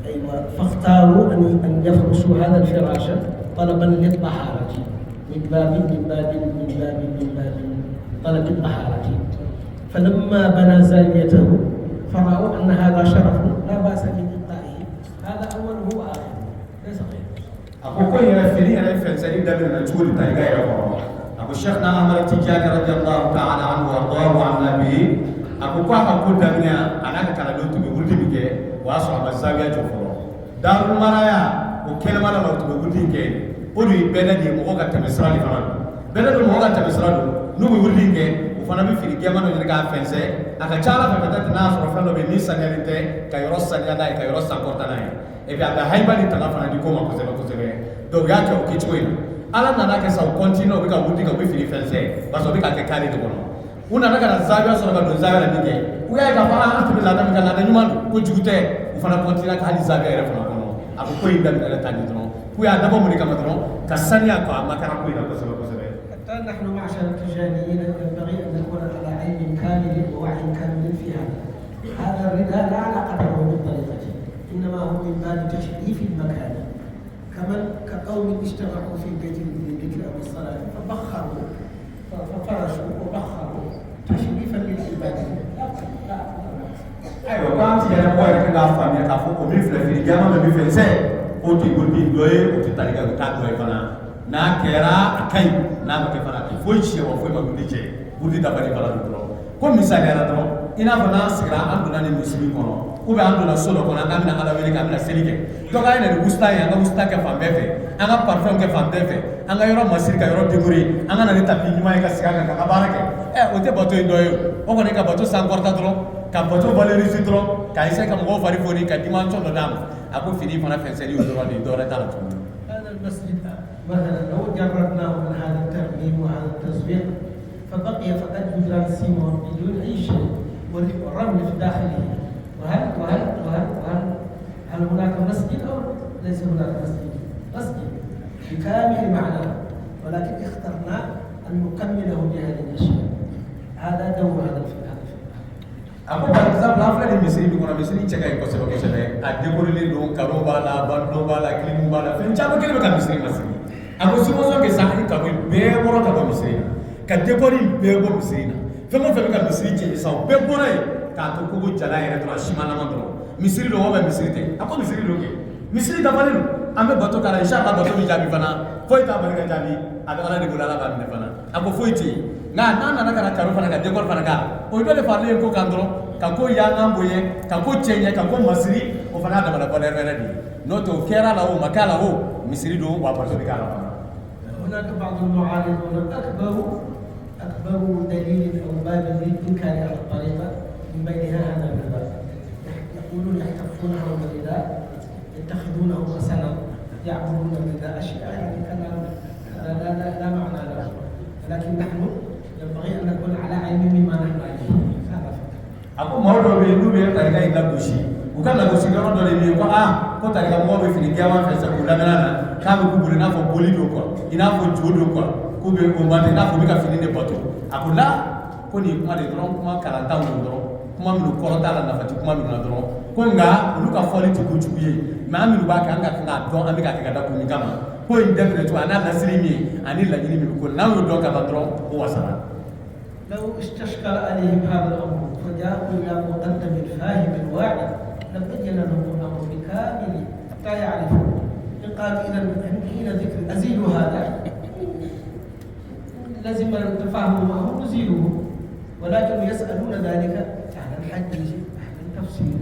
أيوة، فاختاروا أن يفرشوا هذا الفراش طلبا للطهارة من باب طلب الطهارة. فلما بنى زاويته فرأوا أن هذا شرف لا بأس بإبقائه. هذا أوله وآخره ليس غيره. ako ko yɛrɛ fini yɛrɛ fɛnsɛnni daminɛ na cogo di tariga yɛrɛ kɔrɔ ako Cheikh na Ahmad Tijani radiyallahu ta'ala anhu wa radahu an nabi ako ko a ka ko daminɛ a n'a ka kalandenw tun bɛ wurudi min kɛ o y'a sɔrɔ a ma zawiya jɔ fɔlɔ Darou Maraya o kɛnɛmana la o tun bɛ wurudi kɛ o de ye bɛnɛ de ye mɔgɔw ka tɛmɛ sira de fana don bɛnɛ don mɔgɔw ka tɛmɛ sira don n'u bɛ wurudi kɛ o fana bɛ fini gɛman dɔ ɲini k'a fɛnsɛn a ka ca Ala fɛ peut-être n'a sɔrɔ fɛn dɔ bɛ yen min saniyalen tɛ ka yɔrɔ saniya n'a ye ka yɔrɔ sankɔrɔta n'a ye et puis a bɛ hayiba ni tanga fana di ko ma kosɛbɛ kosɛbɛ donc u y'a kɛ o kɛcogo in na Ala nana kɛ sa o continue o bɛ ka wurudi kɛ o bɛ fini fɛnsɛn parce que o bɛ ka kɛ kari de kɔnɔ u nana ka na zawiya sɔrɔ ka don zawiya la min kɛ u y'a ye k'a fɔ an tun bɛ laada min kan laada ɲuman don ko jugu tɛ u fana continue ka hali zawiya yɛrɛ fana kɔnɔ a ko in daminɛ tan ni dɔrɔn k'u y'a dabɔ mun de kama dɔrɔn ka saniya kɔ a makara ko in na kosɛbɛ kosɛbɛ. حتى نحن معشر التجانيين ينبغي أن نكون على علم كامل ووعي كامل في هذا. هذا الرداء لا علاقة له بالطريقة، إنما هو من باب تشريف المكان. كقوم اجتمعوا في بيت للذكر أو الصلاة فبخروا ففرشوا وبخروا تشريفا للعبادة. ayiwa ko an ti yɛrɛ mɔgɔ yɛrɛ kan k'a faamuya k'a fɔ o min filɛ fini gɛlɛman dɔ bɛ fɛnsɛn k'o tɛ wurudi dɔ ye o tɛ tariga o t'a dɔ ye fana n'a kɛra a ka ɲi n'a ma kɛ fana a tɛ foyi tiɲɛ wa foyi ma wurudi cɛ wurudi dabali fana don dɔrɔn ko misaliya la dɔrɔn i n'a fɔ n'an sigira an donna ni misiri kɔnɔ ko be ando na solo ko na amina ala wele ka amina selike to ga ina gusta ya nga gusta ka fa befe anga parfum ka fa befe anga yoro masir ka yoro degori anga na tapi nyuma ka sika ka barake o te bato ndoyo o ko ne ka bato san porta dro ka bato valoriser dro ka ise ka mo fari foni ka dimanche do dam ako fini fana fenseli o do ni do ra tala to هذا المسجد مثلا لو جربناه من هذا الترميم وهذا التزويق فبقي فقط جدران سيمون بدون اي شيء والرمل في داخله هل هناك مسجد او ليس هناك مسجد؟ مسجد بكامل معناه ولكن اخترنا ان نكمله بهذه الاشياء هذا دور هذا الفكر ako par exemple afla de misiri bi kona misiri cheka ko sebe a dekorele do karo bala bando bala klimu bala fen chaba kele ka misiri masiri ako simo so ke sahani ka be boro ka misiri ka dekori be bo misiri femo fe ka misiri che sa be boro ka to ko jala ere to shimana mandro misiri do ba misiri te ako misiri do ke misiri da bale ambe bato kala inshallah bato mi jabi fana foi ta barka jabi ada ala de gulala ba mi fana ako foi ti na kana karo fana ka dekor fana ka o do le parler ko kandro ka ko yanga mboye ka ko chenye ka ko masiri o fana da bala bala redi no to kera la o makala o misiri do wa bato kala هناك بعض المعارضون أكبر دليل أو باب للإنكار على الطريقة من بينها هذا الباب يقولون يحتفونه بالرداء يتخذونه مثلا يعبدون بالرداء أشياء يعني كلام لا معنى له ولكن نحن ينبغي أن نكون على علم مما نحن عليه هذا ako mawdo be nube tarika ina goshi ukana goshi ga ndo le ko ko tarika mo be fini gawa fa sa kula nana ka be kubule na fo boli do ko ina fo jodo ko ko be ko mate na fo be ka fini ne bato akula ko ni kuma de dron kuma karanta mo dron kuma mi ko ta la na fati kuma mi na dron ko nga lu ka foli ti ko chuye ma mi ba ka nga ka don ami ka ka da ko mi kama ko indegre to ana nasiri mi ani la ni mi ko na yo do ka dron o wasara لو استشكل عليهم هذا الامر فجاءوا الى مقدم فاهم واعي لبين لهم الامر بكامل حتى يعرفوا ان قالوا اذا حين ذكر ازيل هذا لازم التفاهم معه نزيله ولكن يسالون ذلك عن الحديث عن التفسير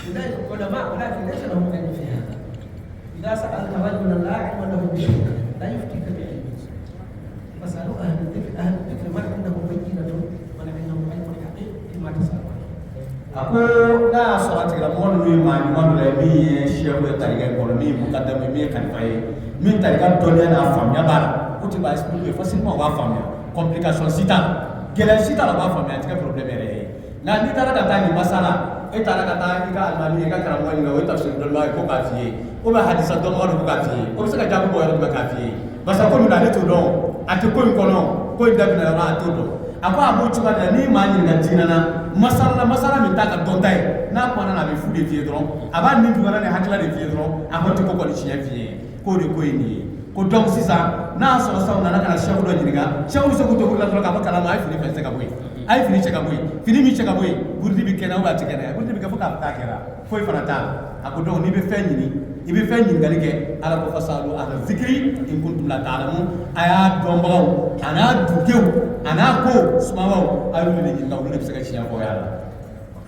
لذلك العلماء ولكن ليس لهم علم في هذا اذا سالت رجلا لا علم له بشيء لا يفتيك بعلم فاسالوا اهل الذكر من عنده بينه ومن عنده علم حقيقي فيما تسالون ako na so atira mon mi ma mon le mi shehu tariga ko mi mukaddam mi kan fay min tariga donya na famya bara uti ba expliquer facilement wa famya complication sita gele sita la ba famya tika problème re na ni tara kata ni masala e tara kata ni ka almani ka karamo ni o tafsir do ma ko ka fiye o ba hadisa do ma ko ka fiye o se ka jabu bo yaro ka fiye basa ko mi na le to do ati ko nkono ko ndabina ra to do ako abu chuba da ni ma ni na tinana masala min ta ka donta ye n'a kɔnna na a bɛ fu de fiyɛ dɔrɔn a b'a nin dugana ni hakila de fiyɛ dɔrɔn a ko tɛ ko kɔni tiɲɛ fiyɛ k'o de ko ye nin ye ko donc sisan n'a sɔrɔ sisan u nana ka na sɛfu dɔ ɲininka sɛfu bɛ se k'u to wuli la dɔrɔn k'a fɔ kalama a ye fini fɛn cɛ ka bɔ yen a ye fini cɛ ka bɔ yen fini min cɛ ka bɔ yen burudi bɛ kɛnɛ a tɛ kɛnɛ burudi bɛ kɛ fo k'a taa kɛra foyi fana t'a la a ko donc n'i bɛ fɛn ɲini i bɛ fɛn ɲininkali kɛ ala ko fasalu ala zikiri in kuntum la ta'lamun a y'a dɔnbagaw a n'a dugew a n'a ko sumabaw a y'olu de ɲininka olu de bɛ se ka tiɲɛ fɔ y'a la.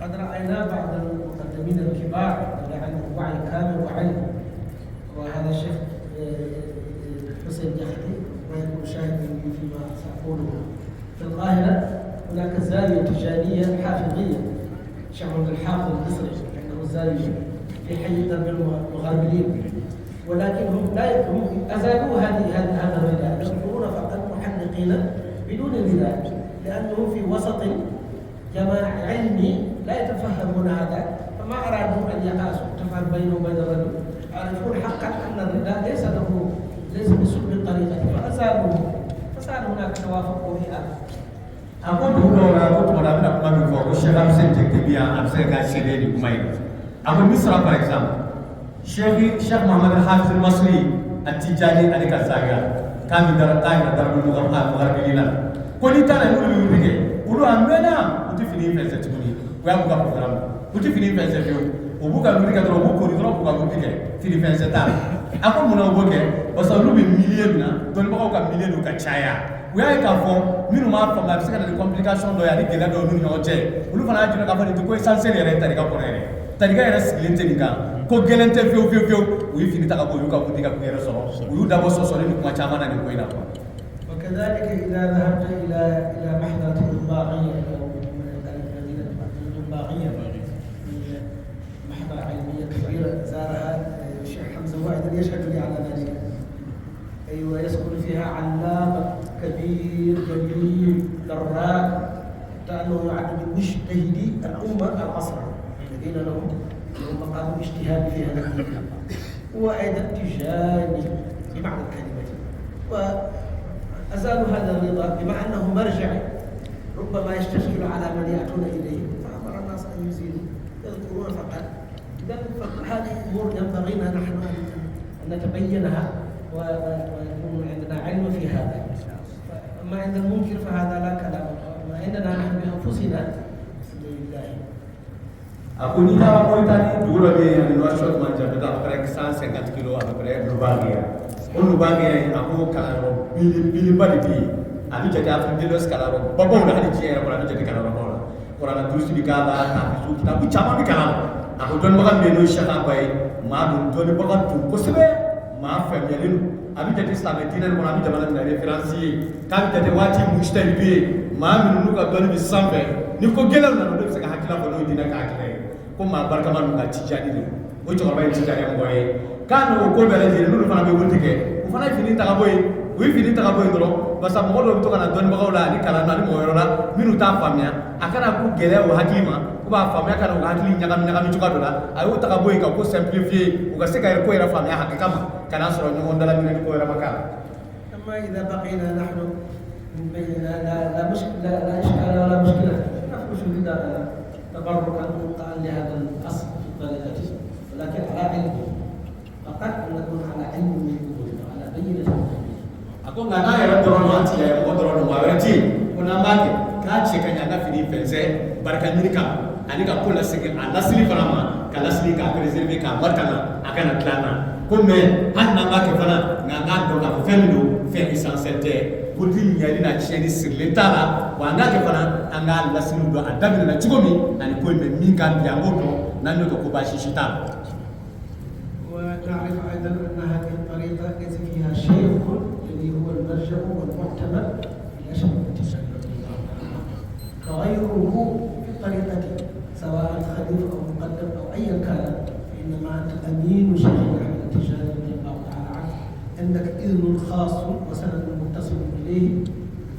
قد رأينا بعض المقدمين الكبار الذي عنده وعي كامل وعلم وهذا الشيخ حسين جحدي ويكون شاهدا فيما سأقوله في القاهرة هناك زاوية تجارية حافظية شيخ عبد الحافظ المصري عنده زاوية في حي درب المغربلين ولكن هم لا أزالوا هذا الرداء يصبحون فقط محلقين بدون رداء لأنهم في وسط جماعة علمي لا يتفهمون هذا فما أرادوا أن يقاسوا تفهم بينه وبين الرجل يعرفون حقا أن الرداء ليس بسلب الطريقة فصار هناك توافق في هذا. Aku dulu aku pernah nak mengambil fokus Syekh Hamzah Jaktibiya Hamzah Gashiri di Kumain. Aku Misra par exemple. Syekh Muhammad Al-Hafiz Al-Masri At-Tijani adika saga. Kami daratan darul mugharbina. Koni tana mulu bige. Ulu amena uti fini fense tuni. Wa buka program. Uti fini fense view. Ubuka lurika dro buko ni dro buka bige. Fini fense ta. Aku muna uboke. Basa lubi million na. Don baka ka million ka chaya. We are kafo minu ma fa ma se ka de complication do ya ni gela do nu nyo je ulu fana jino ka fa ni ko essentiel yere ta ka porere tariga yɛrɛ sigilen tɛ nin kan ko gɛlɛn tɛ fiyewu fiyewu fiyewu u ye fini ta ka bɔ u y'u ka butigi ka kun yɛrɛ sɔrɔ u y'u dabɔ sɔsɔli ni kuma caman na nin ko in na quoi. وكذلك إذا ذهبت إلى محضرة الطباغية أو المدينة الطباغية محضرة علمية كبيرة زارها الشيخ حمزة واحد يشهد لي على ذلك. أيوة يسكن فيها علامة كبير جليل دراك لأنه يعد من مجتهدي الأمة العصر الذين لهم مقام الاجتهاد في هذا المجال وأيضا تجاني بمعنى الكلمة. وأزال هذا الرضا بما أنه مرجع ربما يستشكل على من يأتون إليه فأمر الناس أن يزيدوا يذكرون فقط. إذا هذه أمور ينبغي لنا نحن أن نتبينها ويكون عندنا علم في هذا. أما عند المنكر فهذا لا كلام. ما عندنا نحن بأنفسنا بسم الله. Aku ni tahu apa tadi dulu lagi yang luar shot macam tu apa kira 150 kilo apa kira Lubangia. Lubangia aku kalau bili balik bi, aku jadi apa dia sekarang bapak udah ada cia orang jadi kalau orang terus di kala tapi cuma di kala. Aku tuan makan menu syakha baik, maaf tuan makan tu kosme, maaf family. Abi jadi Islam dinan orang abi zaman dari referensi, kami jadi wajib mustahil bi, maaf menu ka tuan bi sampai. Ni ko gelar na ndo saka hakila ko no dinan ka hakila. Ko ma barka man ka tijani ni o to ba tijani mo boy kan o ko bele jere nulu fana be wonti ke o fana fini ta boy o fini ta boy dro basa mo do to kana don bagaw la ni kala na ni mo yoro la minu ta famia akana ku gele o hakima ko ba famia kana o hakili nyagami chuka do la ayo ta boy ka ko simplifier o ga se ka ko era famia hakika ma kana so no ndala ni ko era makala. أما إذا بقينا نحن من بيننا لا مشكلة لا إشكال ولا مشكلة نخرج بنا تبركا وقعا لهذا الأصل في الطريقة ولكن على علم فقط أن نكون على علم من على بينة. Aku nggak nanya ya dorong nanti ya, aku dorong wawerti, kuna mati, kaci kanya na fini pense, barkan ini kam, ani ka pula segi alasli fana, kalasli ka preserve ka markana, akan atlana, kome hanna mati fana, nggak dong aku feminu, femi sansete, putri nyali na cheni sirletala, wanga ke fana, anga alasli do adabina na chukomi, ani koi me minkan biangoto, nando to kubashi shitan. ونعرف أيضا أن هذه الطريقة ليس فيها شيء الذي هو المرجع والمعتمد في أشهر التشريع فغيره في الطريقة سواء خليفة أو مقدم أو أيا كان فإنما أنت أمين شيخ أحمد التجاري رضي الله تعالى عنه عندك إذن خاص وسند متصل إليه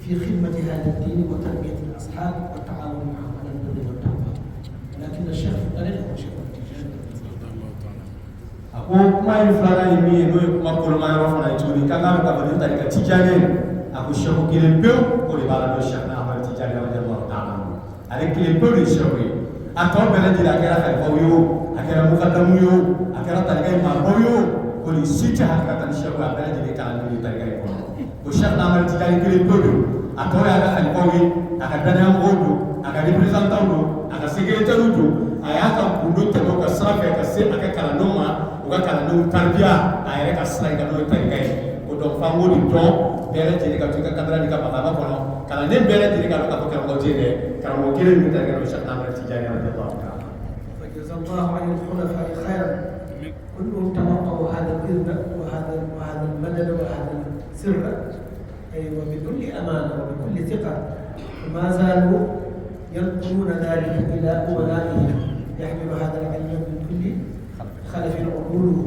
في خدمة هذا الدين وتربية الأصحاب والتعاون معهم على البر والتقوى ولكن الشيخ في الطريقة هو شيخ Aku kuma ini fulana ini no kuma koloma yɔrɔ fana ye tuguni k'an ka ka bɔ tari ka tijani aku sɛku kelen pewu o de b'a la dɔ sɛku n'a ma tijani la o de taama ale kelen pewu de sɛku ye a tɔ bɛɛ lajɛlen a kɛra kalifaw ye o a kɛra mukadamu ye o a kɛra tarika ye maabaw ye o o de si tɛ hakilila tan ni sɛku a bɛɛ lajɛlen kalan n'o ye tarika ye kɔnɔ o sɛku n'a ma tijani kelen pewu de a tɔ y'a ka kalifaw ye a ka danayamɔgɔw don a ka représentanw don a ka secrétaire don a y'a ka gundo tɛmɛ o ka sira fɛ ka se a ka kalandenw ma o ka kalandenw tarbiya a yɛrɛ ka sira in ka n'o ye tarika ye o dɔn f'an k'o de dɔn bɛɛ lajɛlen ka to i ka kadira ni ka magama kɔnɔ kalanden bɛɛ lajɛlen ka dɔn k'a fɔ karamɔgɔ tɛ dɛ karamɔgɔ kelen min tarika n'o ye Cheikh Ahmad Tidiane radiyallahu ta'ala. فجزا الله عن الخلفاء خيرا كلهم تلقوا هذا الإذن وهذا المدد وهذا السر أيوة بكل أمانة وبكل ثقة وما زالوا ينقلون ذلك إلى أمنائهم يحمل هذا العلم من كل خلف عقوله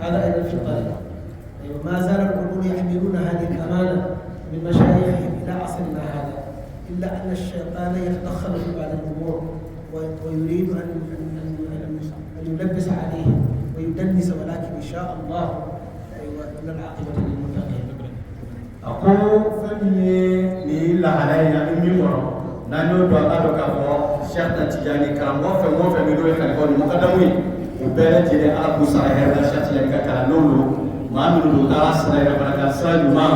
هذا أيضا في الطريق أيوة ما زال العقول يحملون هذه الأمانة من مشايخهم إلى عصرنا هذا إلا أن الشيطان يتدخل في بعض الأمور ويريد أن يلبس عليه ويدنس ولكن إن شاء الله أيوة إن العاقبة للمتقين. Aku fɛn ni lahala in na min kɔrɔ n'an y'o dɔn a ka dɔn k'a fɔ Cheikh Tidiane karamɔgɔ fɛn o fɛn min n'o ye kalifaw ni mukadamu ye o bɛɛ lajɛlen Ala k'u sara hɛrɛ la Cheikh Tidiane ka kalandenw don maa minnu don Ala sira yɛrɛ fana ka sira ɲuman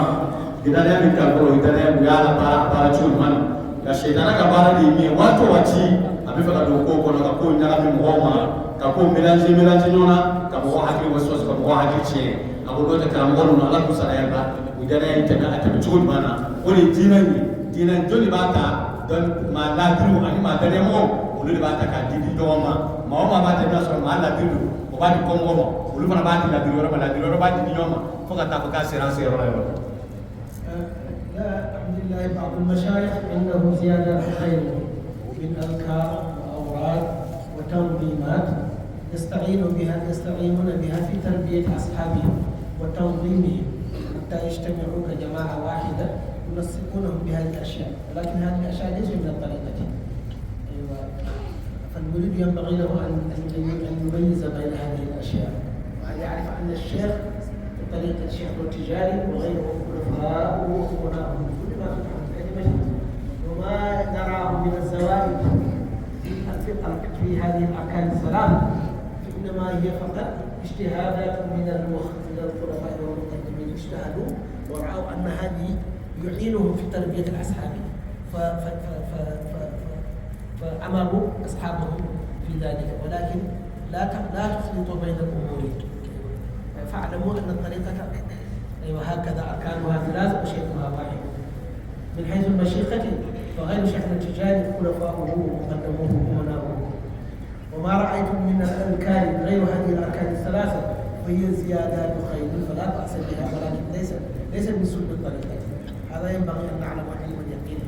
gidanya min kalifaw o gidanya o y'a la baara cogo ɲuman nka sɛtana ka baara de ye min ye waati o waati a bɛ fɛ ka don kow kɔnɔ ka kow ɲagami mɔgɔw ma ka kow mélange ɲɔgɔn na ka mɔgɔw hakili wɔsɔsi ka mɔgɔw hakili tiɲɛ a ko n'o tɛ karamɔgɔ ninnu Ala k'u sara hɛrɛ la o gidanya in tɛmɛ a tɛmɛ cogo ɲuman na o de ye diinɛ ye diinɛ jɔnni b'a ta maa laadiriw ani maa danayamɔgɔw olu de b'a ta k'a di di ɲɔgɔn ma maa o maa b'a ta i b'a sɔrɔ maa ladiri don o b'a di kɔngɔ ma olu fana b'a di ladiri wɛrɛ ma ladiri wɛrɛ b'a di di ɲɔgɔn ma fo ka taa fɔ k'a sera an seyɔrɔ la yɔrɔ. الحمد لله بعض المشايخ عنده زيادة خير من أذكار وأوراد وتنظيمات يستعينون بها في تربية أصحابهم وتنظيمهم حتى يجتمعوا كجماعة واحدة ينسقونهم بهذه الأشياء، ولكن هذه الأشياء ليست من الطريقة. أيوة. فالمريد ينبغي له أن يميز بين هذه الأشياء وأن يعرف أن الشيخ طريقة الشيخ التجاري وغيره خلفاء وأمناءه كل ما في الكلمة وما نراه من الزوائد في هذه الأركان الثلاث إنما هي فقط اجتهادات من الخلفاء والمقدمين اجتهدوا ورأوا أن هذه يعينهم في تربية الأصحاب فأمروا أصحابهم في ذلك، ولكن لا تخلطوا بين الأمور. فاعلموا أن الطريقة وهكذا أركانها ثلاث وشيخها واحد. من حيث المشيخة فغير شيخ التجاري خلفاؤه ومقدموه وأمناؤه. وما رأيتم من الأذكار غير هذه الأركان الثلاثة وهي زيادات خير فلا بأس بها، ولكن ليس من سلب الطريقة. هذا ينبغي أن نعلم علم اليقين.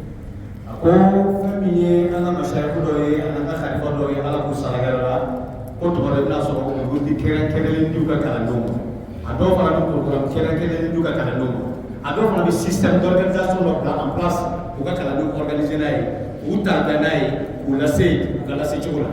أقول فمي أنا مشايخ دوي أنا خليفة دوي على بوسارة كنت بقول الناس يقول دي كيران دوكا كلامهم. أدو فلان program كيران دوكا كلامهم. أدو فلان système d'organisation en place دوكا كلامهم organiser ناي وتابع ناي ولاسي تقولا.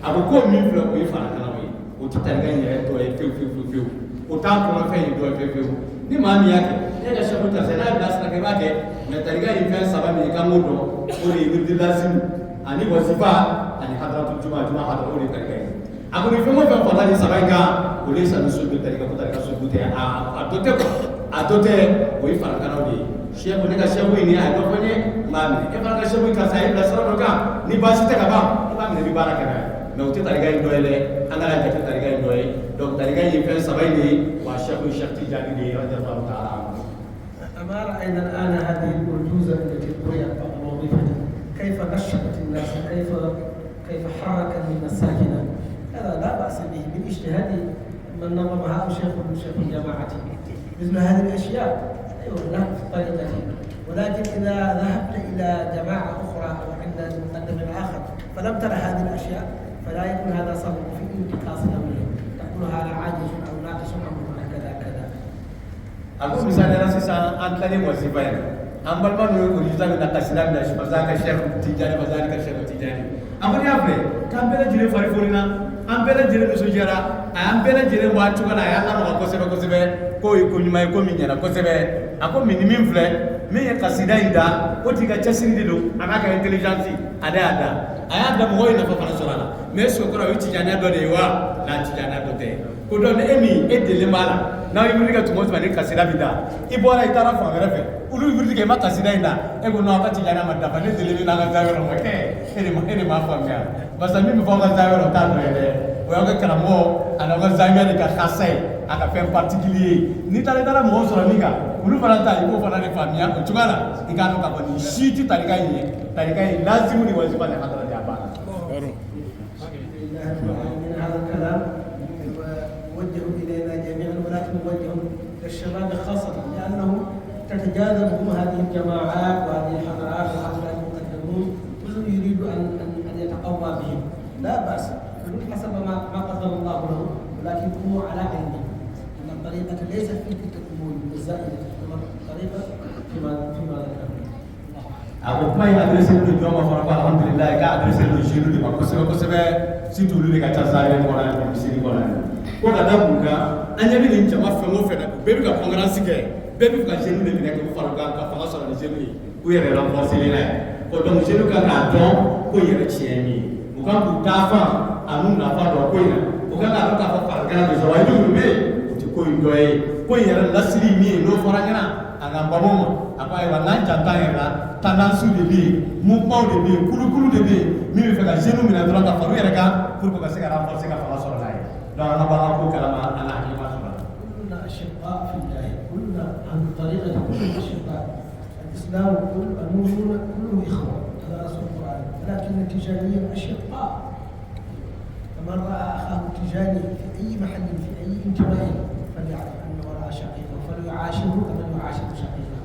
أبو كم من فلان ويفعل كلامي وتتعلم يهتوي فيو وتعمل فيه فيو ni mami yake yeye shabuta sana dasna kebake natariga infan sababu ikamudo uri yurdi lazim ani wazifa ani hadratu juma hadra uri tariga ako ni femo fa fadali sabanga uri sa nusul tariga ko tariga subute adote wi fara kana odi shebu ni ka shebu ni ay do fanye mami e fara ka shebu ka sai la soro ka ni basi ta ka ba mami ni baraka na na uti tariga ndoele angala jati tariga ndoele donc tariga infan sabaini wa shebu shakti jadi رضي الله تعالى عنه. أما رأينا الآن هذه الأرجوزة التي قرأت بعض وظيفتها كيف نشطت الناس كيف حركت من الساكنة، هذا لا بأس به بالاجتهاد من نظمها شيخ الجماعة. مثل هذه الأشياء أيوة لا في طريقته، ولكن إذا ذهبت إلى جماعة أخرى أو عند مقدم آخر فلم ترى هذه الأشياء فلا يكون هذا سبب في انتقاص أمرهم، تقول هذا عاجز أو ناقص أمر كذا كذا. Aku misalnya sisa antara wazifa ya, ambal manu ujiza na kasilam na shibazaka Sheikh Tijani bazalika Sheikh Tijani. Amani abre, kambela jire farifurina, ambela jire nusujera, ambela jire watu kana ya kama kosebe ko ikunyuma ko minyana kosebe. Ako minimum fle, me kasida ida, otika chasini dido, anaka intelligence ada. Aya da mo ina fa fana sorana. Me so ko rawiti jana do de wa, la tijana do te. Ko don emi edele mala. Na yuri ka tumo tuma ni kasida bida ibora itara fa ngrefe ulu yuri ke ma kasida ina e go no akati jana madda fa ne dele na ga zawero mo ke ene ma fa mya basa mimi fa ga zawero ta no ele o ya ka mo ana ga zawero ka khasai aka fait particulier ni tara mo so amiga ulu fana ta iko fana ne famia o tumana ikano ka boni shiti tarika yi lazimu ni wazifa ne hadara ya bana هذا الكلام وجه إلينا جميعا ولكن وجه للشباب خاصة لأنه تتجاذبهم هذه الجماعات وهذه الحضارات وهؤلاء المقدمون كل يريد أن يتقوى بهم، لا بأس حسب ما قدر الله له، ولكن هو على علم أن الطريقة ليست في تلك الأمور الزائدة، الطريقة فيما ذكرنا. Aku mai adresse lu joma fara alhamdulillah ka adresse lu jiru di makosebe situ lu ka tasare ko na bisiri ko na ko ka dabuka anya bi ni jama fengo fena be bi ka congrès ke be bi ka jiru de bi ko fara ka fanga so na jiru ku yere renforcer le ko donc jiru ka ka don ko yere chiemi ko ka ku tafa anu na fa do ko yere ko ka ka fa fara ka de so wa du be ko ndoye ko yere lasiri mi no fara kana anga bamomo apa ya nan janta ya tanansu de bi mouvement de bi kulu de bi mi be feka jenu mina dron ka faru yere ka pour ko ka se ka renforcer ka fala solo nay donc ana ba ko kala ma ana ni ma sura كلنا أشقاء في الله، كلنا عن طريقة كل أشقاء. الإسلام كله إخوة، هذا أصل القرآن. لكن التجانيين أشقاء، فمن رأى أخاه التجاني في أي محل في أي انتماء فليعرف أنه رأى شقيقه فليعاشره كما يعاشر شقيقه.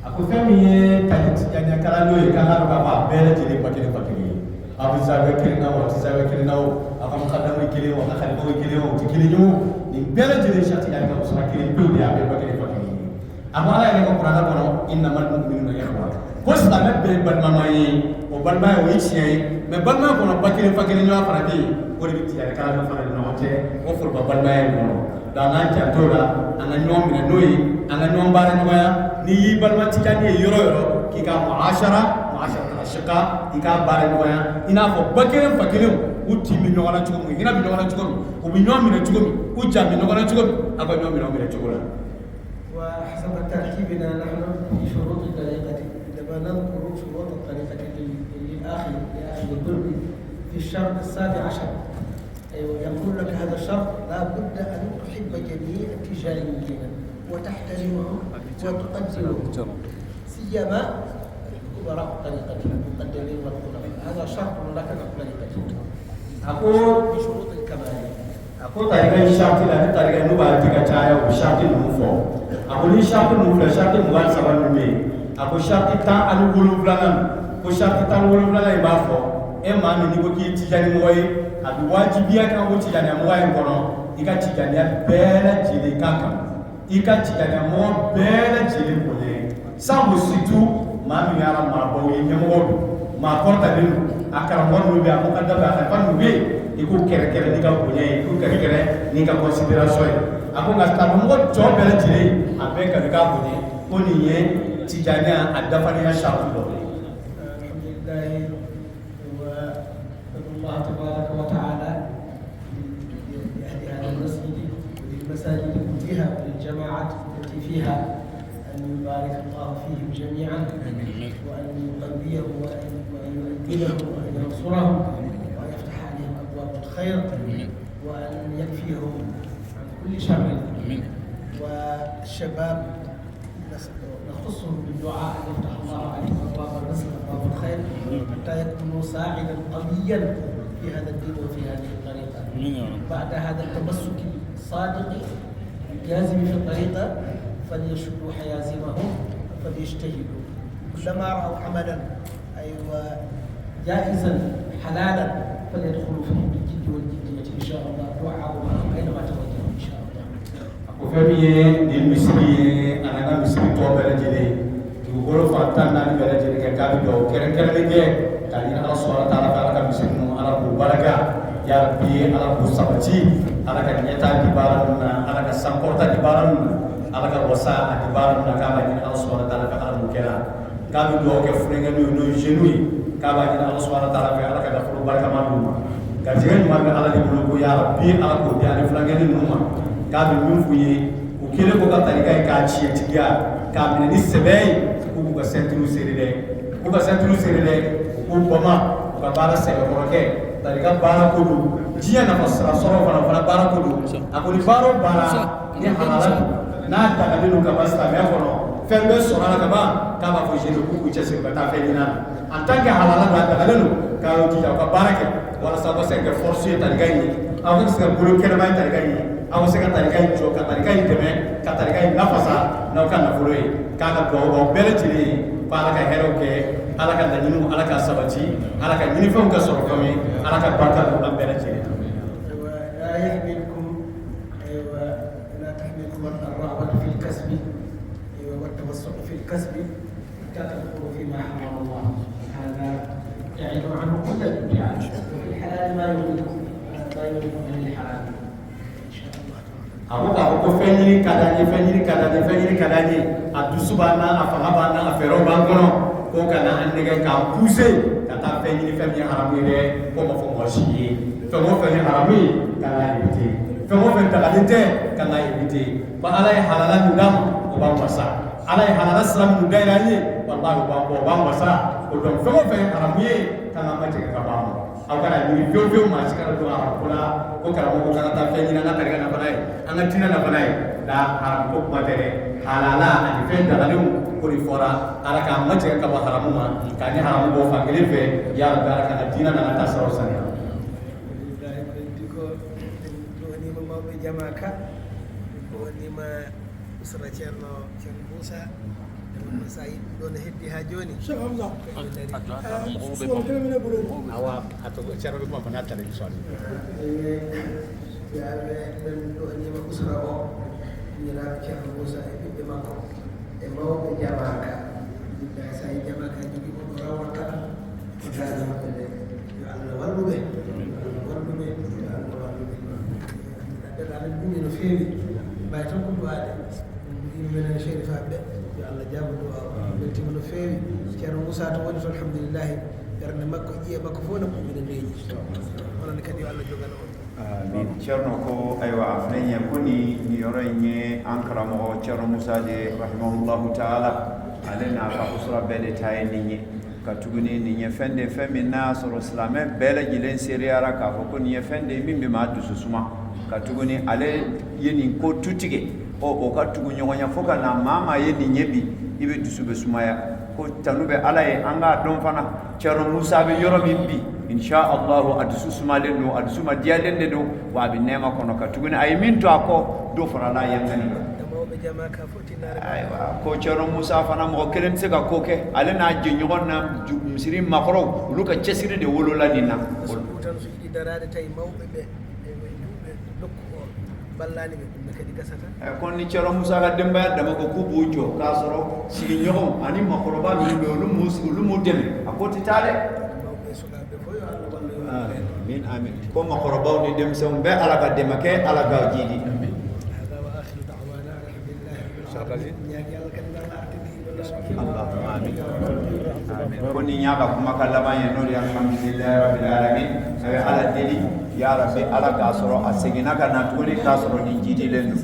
Aku fɛn min ye tali tijaniya kalan n'o ye k'an ka dɔn k'a fɔ a bɛɛ lajɛlen ba kelen ba kelen ye. A bɛ zabe kelen na o, a tɛ zabe kelen na o, a ka mukadamu ye kelen o, a ka khalifaw ye kelen o, o tɛ kelen ye o. Nin bɛɛ lajɛlen sariya tijani ka musaka kelen pewu de ye, a bɛɛ ba kelen ba kelen ye. A ko Ala yɛrɛ ka kuranɛ kɔnɔ innamal mu'minuna ikhwa. Ko silamɛ bɛɛ ye balimama ye, o balimaya o ye tiɲɛ ye, mais balimaya kɔnɔ ba kelen fa kelen ɲɔgɔn fana bɛ yen, o de bɛ tijani kalan fana ni ɲɔgɔn cɛ, o foroba balimaya in kɔnɔ. Donc an k'an janto o la, an ka ɲɔgɔn minɛ n'o ye, an ka ɲɔgɔn baara ɲɔgɔnya. Ni y'i balima tijani ye yɔrɔ yɔrɔ k'i ka mu'ashara ashiqa i ka baara ɲɔgɔnya i n'a fɔ ba kelen fa kelen u tin bɛ ɲɔgɔn na cogo min, hinɛ bɛ ɲɔgɔn na cogo min, u bɛ ɲɔgɔn minɛ cogo min, u ja bɛ ɲɔgɔn na cogo min, a ka ɲɔgɔn minɛ cogo la. وحسب ترتيبنا نحن في شروط الطريقة عندما نذكر شروط الطريقة للآخر البر في الشرط السابع عشر يقول لك هذا الشرط لا بد أن تحب جميع التجاريين وتحترمهم وتقدرهم سيما الكبراء الطريقة المقدمين والخلفاء. هذا شرط لك في الطريقة. أقول بشروط الكمال. Aku tarikan syarti lah, tarikan nuba tiga cahaya, syarti numfo. Aku ni syarti numfo, syarti muan saban numbe. Aku syarti ta anu gulu bulangan, aku syarti ta gulu bulangan ibafo. Emang ni bukti tijani muai, abu wajibia kan bukti tijani muai kono. Ika tijani bela jili kakam, ika tijani muai bela jili boleh. Sambu situ mami yara mabawi nyemodu, makorta dulu. Akar mon numbe, aku kan dah bahkan numbe. Iku kere-kere ni ka bonya ye, iku kere-kere ni ka consideration ye. Ako nka taa mɔgɔ jɔn bɛɛ lajɛlen a bɛɛ ka k'a bonya ko nin ye tijaniya a dafalen sariya dɔ ye. Alhamdulillahi wa Allah tabaraka wa ta'ala بأهل هذا المسجد وللمساجد كلها وللجماعات التي فيها أن يبارك الله فيهم جميعا وأن يقويهم وأن يؤيدهم وأن ينصرهم خير وأن يكفيهم عن كل شر. والشباب نخصهم بالدعاء أن يفتح الله عليهم أبواب الرزق وأبواب الخير حتى يكونوا ساعدا قويا في هذا الدين وفي هذه الطريقة. بعد هذا التمسك الصادق الجازم في الطريقة فليشدوا حيازمهم فليجتهدوا كلما رأوا عملا جائزا حلالا فليدخلوا فيه بالجد والجدية إن شاء الله دعاء معهم أينما توجهوا إن شاء الله. Aku fahami di Misri, anak-anak Misri tua berjadi, guru Fatan dan berjadi kekal itu. Kira-kira ni kali Allah SWT akan Misri Allah berbaraka, ya Rabbi Allah bersahaja, Allah akan nyata di baran, Allah akan sangkota di baran, Allah akan wasa di baran, kami Allah SWT akan mukera. Kami doa ke furengan nu jenui. Kabar Allah SWT Allah kada furu baraka manuma gajiran maga Allah di buluku ya Rabbi Allah ko dia ni flangeni numa kabi min fuye ku kele ko ka tarika ka ci tiga kabi ni sebei ku ka sentru seride ku ku bama ku ka bara sebe ko ke tarika bara ko du jiya na fasara soro fana bara ko du aku ni baro bara ni halalan na ta kadinu ka basta me ko no fembe sona ka ba kaba fo jenu ku chese ka ta felina en tant que halala da dagalenu ka uti ka barake wala sa ba se ke force ta gagné avec ce que bulu kene bay ta gagné aw se ka ta gagné jo ka ta gagné teme ka ta gagné nafasa na ka na fuloy ka ka do bele tili pa ala ka hero ke ala ka danyinu ala ka sabati ala ka ni fam ka so ko mi ala ka barka do bele tili لا يحملكم لا تحملكم الرغبة في الكسب والتوسع في الكسب تدخلوا فيما حرم الله. هذا يعد عنه كل الابتعاد وفي الحلال ما يريد من الحلال ان شاء الله. Aku ko fenyi kadanye adusubana afahaba na afero bangono ko kana annege ka pousser kata fenyi haram ile ko mo fo moshi to mo fenyi harami kana ibiti to mo fen tagalite kana ibiti ba alai halalan dam ko ba masa alai halalan salam nudairani wallahi ba masa ko don fo fen harami kana ma te ka ba aw kana ni fio ma sikara do ara kula ko kala mo kana ta fenyi na kare kana banai anga tina na banai da haram ko matere halala ani fen da galu ko kori fora ala ka majje ka ba haramu ma ka ni haramu bo fangele fe ya rabbi ala ka dina na ta saro sanya ko woni ma mawbe jamaka woni ma usra cerno Musa Said don heddi ha joni awa ato cerno ko ma nata le soni ya ben do ni ma usra o ni na cerno Musa e makko e mawbe jamaka da sai jamaka jogi ko rawata da na ko de yo Allah walluɓe da ɗum no feewi mbay tan ko duwaade yimɓe sherifaɓe yo Allah jaabo duwa o weltima no feewi ceerno Moussa to woni to alhamdulillahi ɓernde makko ƴiye makko fof no ɓuɓɓina ndeeji ononne kadi yo Allah jogana on min ceerno ko aywa afnañe koni mi yoroyñe ankaramogo ceerno Moussa de rahimahullahu taala alena ka usra bele taye niñe ka tuguni niñe fende femin na soro silame bele jilen seriyara ka fo ko niñe fende min be ma dusu suma ka tuguni ale yenin ko tutige o ka tugu ñogoña fo kana mama yeni ñebi ibe dusu be sumaya ko tanube ala ye anga don fana ceerno Moussa be yoro min bi inchallahu adusu sumalen do adusu ma dialen de do wa bi nema kono ka tuguni ay min to ko do fara la yangani aywa ko ceerno Moussa fana mo kelen se ka ko ke ale na je ñogon na misiri makro lu ka cesiri de wolo la dina ko tan su di darade tay mawbe be lokko ballani be kadi gasata kon ni ceerno Moussa ga demba dama ko kubu jo ka soro sigi ñogon ani makro ba mi do lu mu deme akoti tale min amin ko makro ba ni dem so be ala ga demake ala ga jidi اللهم آمين كوني نيابا كما كلام ينور الحمد لله رب العالمين على الدليل يا ربي على كاسرو أسجنا كنا تقولي كاسرو نجيتي لنا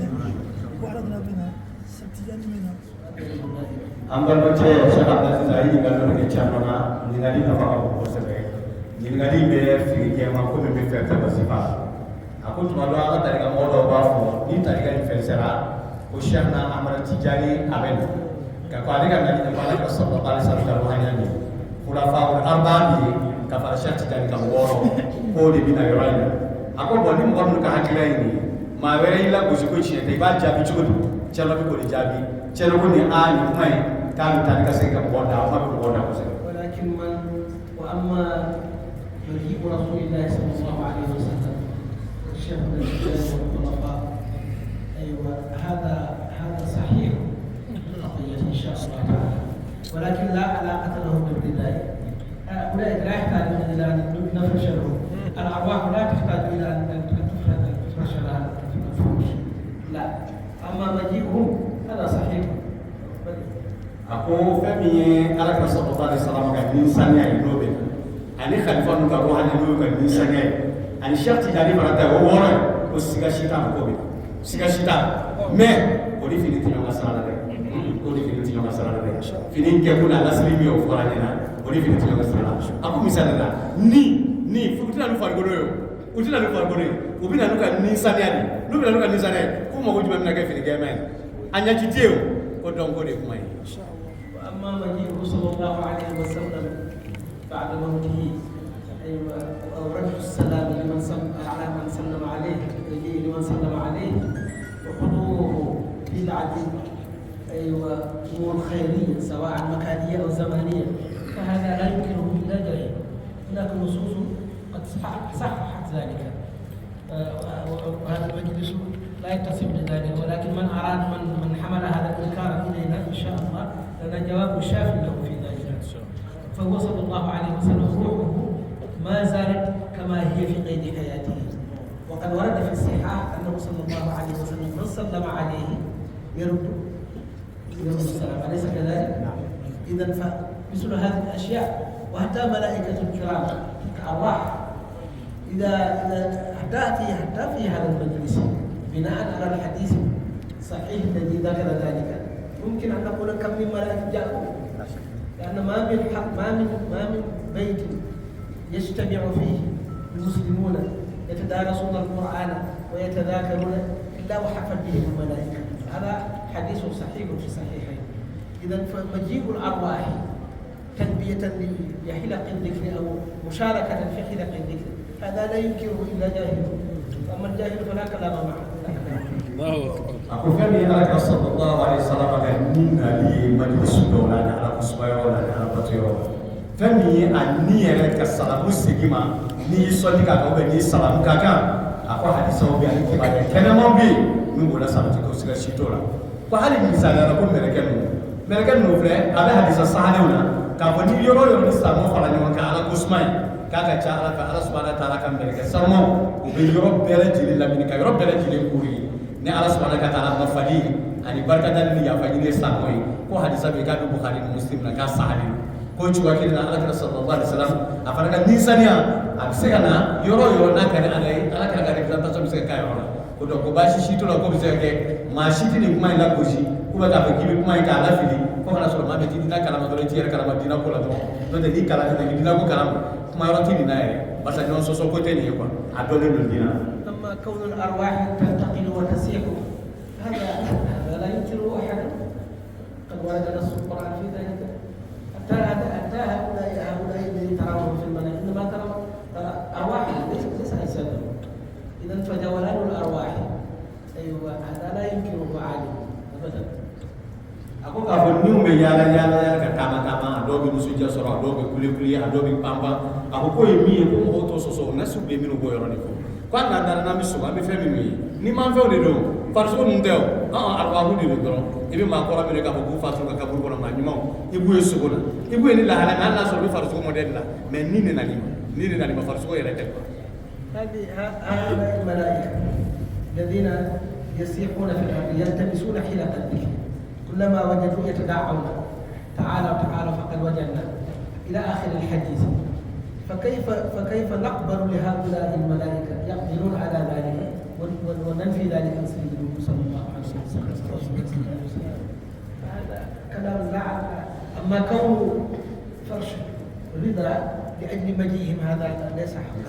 ambar bace Sheikh Abdul Zahid kalau ke chamana ningali na fa ko sebe ningali be fi ke ma ko be fe ta basifa aku tuma do ala tari ka modo ba fo ni tari ka fe sera o Sheikh na Ahmad Tijani aben ka ko ali ka nabi ka sallallahu alaihi wasallam hanya ni khulafa ul arba'in ka fa Sheikh Tijani ka woro ko de bina yorayna ako bo ni mo ka hakila ini ma were ila ko ko chi te ba jabi chugo chalo ko ni jabi chalo ko ni ani mai kan tan ka se ka bonda ma ko bonda ko se walakin man wa amma majibu rasulillah sallallahu alaihi wasallam الشيخ والخلفاء ايوه هذا صحيح ان شاء الله تعالى ولكن لا علاقه له بالبدايه اولئك لا يحتاجون الى ان نفرش لهم الارواح لا تحتاج الى ان تفرش لها الفروش لا اما مجيئهم هذا صحيح ako fami ala ka sallallahu alaihi wasallam ka ni sanya ilobe ani khalifa nu ka ko hani nu ka ni sanya ani sharti dari barata wo wona ko siga shita ko be siga shita me o di fini tinyo ngasala de o di fini tinyo ngasala de fini ke kuna naslimi o fora nena o di fini tinyo ngasala aku misala da ni fukutina lu fargono yo utina lu fargono yo ubina lu ka ni sanya ni lu bina lu ka ni sanya ko mo ko jima na ka fini gamen anya kiteo ko don ko de kuma inshallah أما مجيئه صلى الله عليه وسلم بعد موته أيوة أو رد السلام لمن على من سلم عليه لمن سلم عليه وحضوره بدعة أيوة أمور خيرية سواء مكانية أو زمانية فهذا لا يمكنه إلا جريمة هناك نصوص قد صححت ذلك وهذا المجلس لا يتصف بذلك ولكن من أراد من حمل هذا الإنكار إلينا إن شاء الله لنا جواب شاف له في ذلك فهو صلى الله عليه وسلم روحه ما زالت كما هي في قيد حياته وقد ورد في الصحاح أنه صلى الله عليه وسلم من سلم عليه يرد السلام أليس كذلك؟ إذا فمثل هذه الأشياء وحتى ملائكة الكرام كأرواح إذا تأتي حتى في هذا المجلس بناء على الحديث الصحيح الذي ذكر ذلك ممكن أن نقول كم من ملائكة جاءوا لأن ما من بيت يجتمع فيه المسلمون يتدارسون القرآن ويتذاكرون إلا وحفت بهم الملائكة هذا حديث صحيح في الصحيحين إذا فمجيء الأرواح تلبية لحلق الذكر أو مشاركة في حلق الذكر هذا لا ينكره إلا جاهل، أما الجاهل فلا كلام معه. Aku kan ni ala sallallahu alaihi wasallam kan ni ali majlis dola na ala kusbayo na ala patio. Kan ni ani yere ka salamu sigima ni soli ka ko ni salam ka kan. Aku hadis so bi ali ki ba kana mo bi nu bola sabti ko siga shitola. Ko hali ni sala ko mereka nu fre ada hadis sahane una ka ko ni yoro ni salam fala ni ka ala kusmai ka ka cha ala ka ala subhanahu wa ta'ala kan mereka sarmo ko bi yoro bele jili lamini ka yoro bele jili kuri ni ala subhanahu wa ta'ala mafadi ani barkatan ni ya fajini samoi ko hadisa be ka Bukhari Muslim na ka sahani ko chuwa kina ala ka sallallahu alaihi wasallam afaraka nisania absegana yoro na kare alai ala ka ga representa so biseka ka yoro ko do ko bashi shito lo ko biseke ma shiti ni kuma ila goji ko ba ka be gibi kuma ka ala fili ko kana so ma be tidina kala ma do tiere kala ma dina ko la do de di kala ni dina ko kala kuma yoro tidina e basa non so ko teni ko adole do dina. أما كون الأرواح تنتقل وتسيح هذا لا ينكره أحد، قد ورد نص القرآن في ذلك. حتى هؤلاء الذين تراهم في المنام إنما ترى أرواح ليس أجساد. إذا فجولان الأرواح أيوة هذا لا ينكره عالم أبدا. Aku ka fo niu me yala ka kama do bi musu jasoro do be kuli do bi pamba aku ko yimi ko mo to so na su be minu go yoro ni ko kwa na mi so am be fe mi ni man fe o de do farso nun de o arwa hu de do ibi ma ko ra mi ka ko farso ka buru ko na ni ma ibu e so na ibu ni la hala na so be farso mo de la mais ni na ni ma farso yere de ko هذه الملائكة الذين يسيحون في الأرض يلتمسون حيلة الذكر كلما وجدوا يتداعون تعالى فقد وجدنا إلى آخر الحديث. فكيف نقبل لهؤلاء الملائكة يقدرون على ذلك وننفي ذلك عن سيدنا صلى الله عليه وسلم؟ هذا كلام لا. أما كون فرش رضا لأجل مجيئهم هذا ليس صحيح.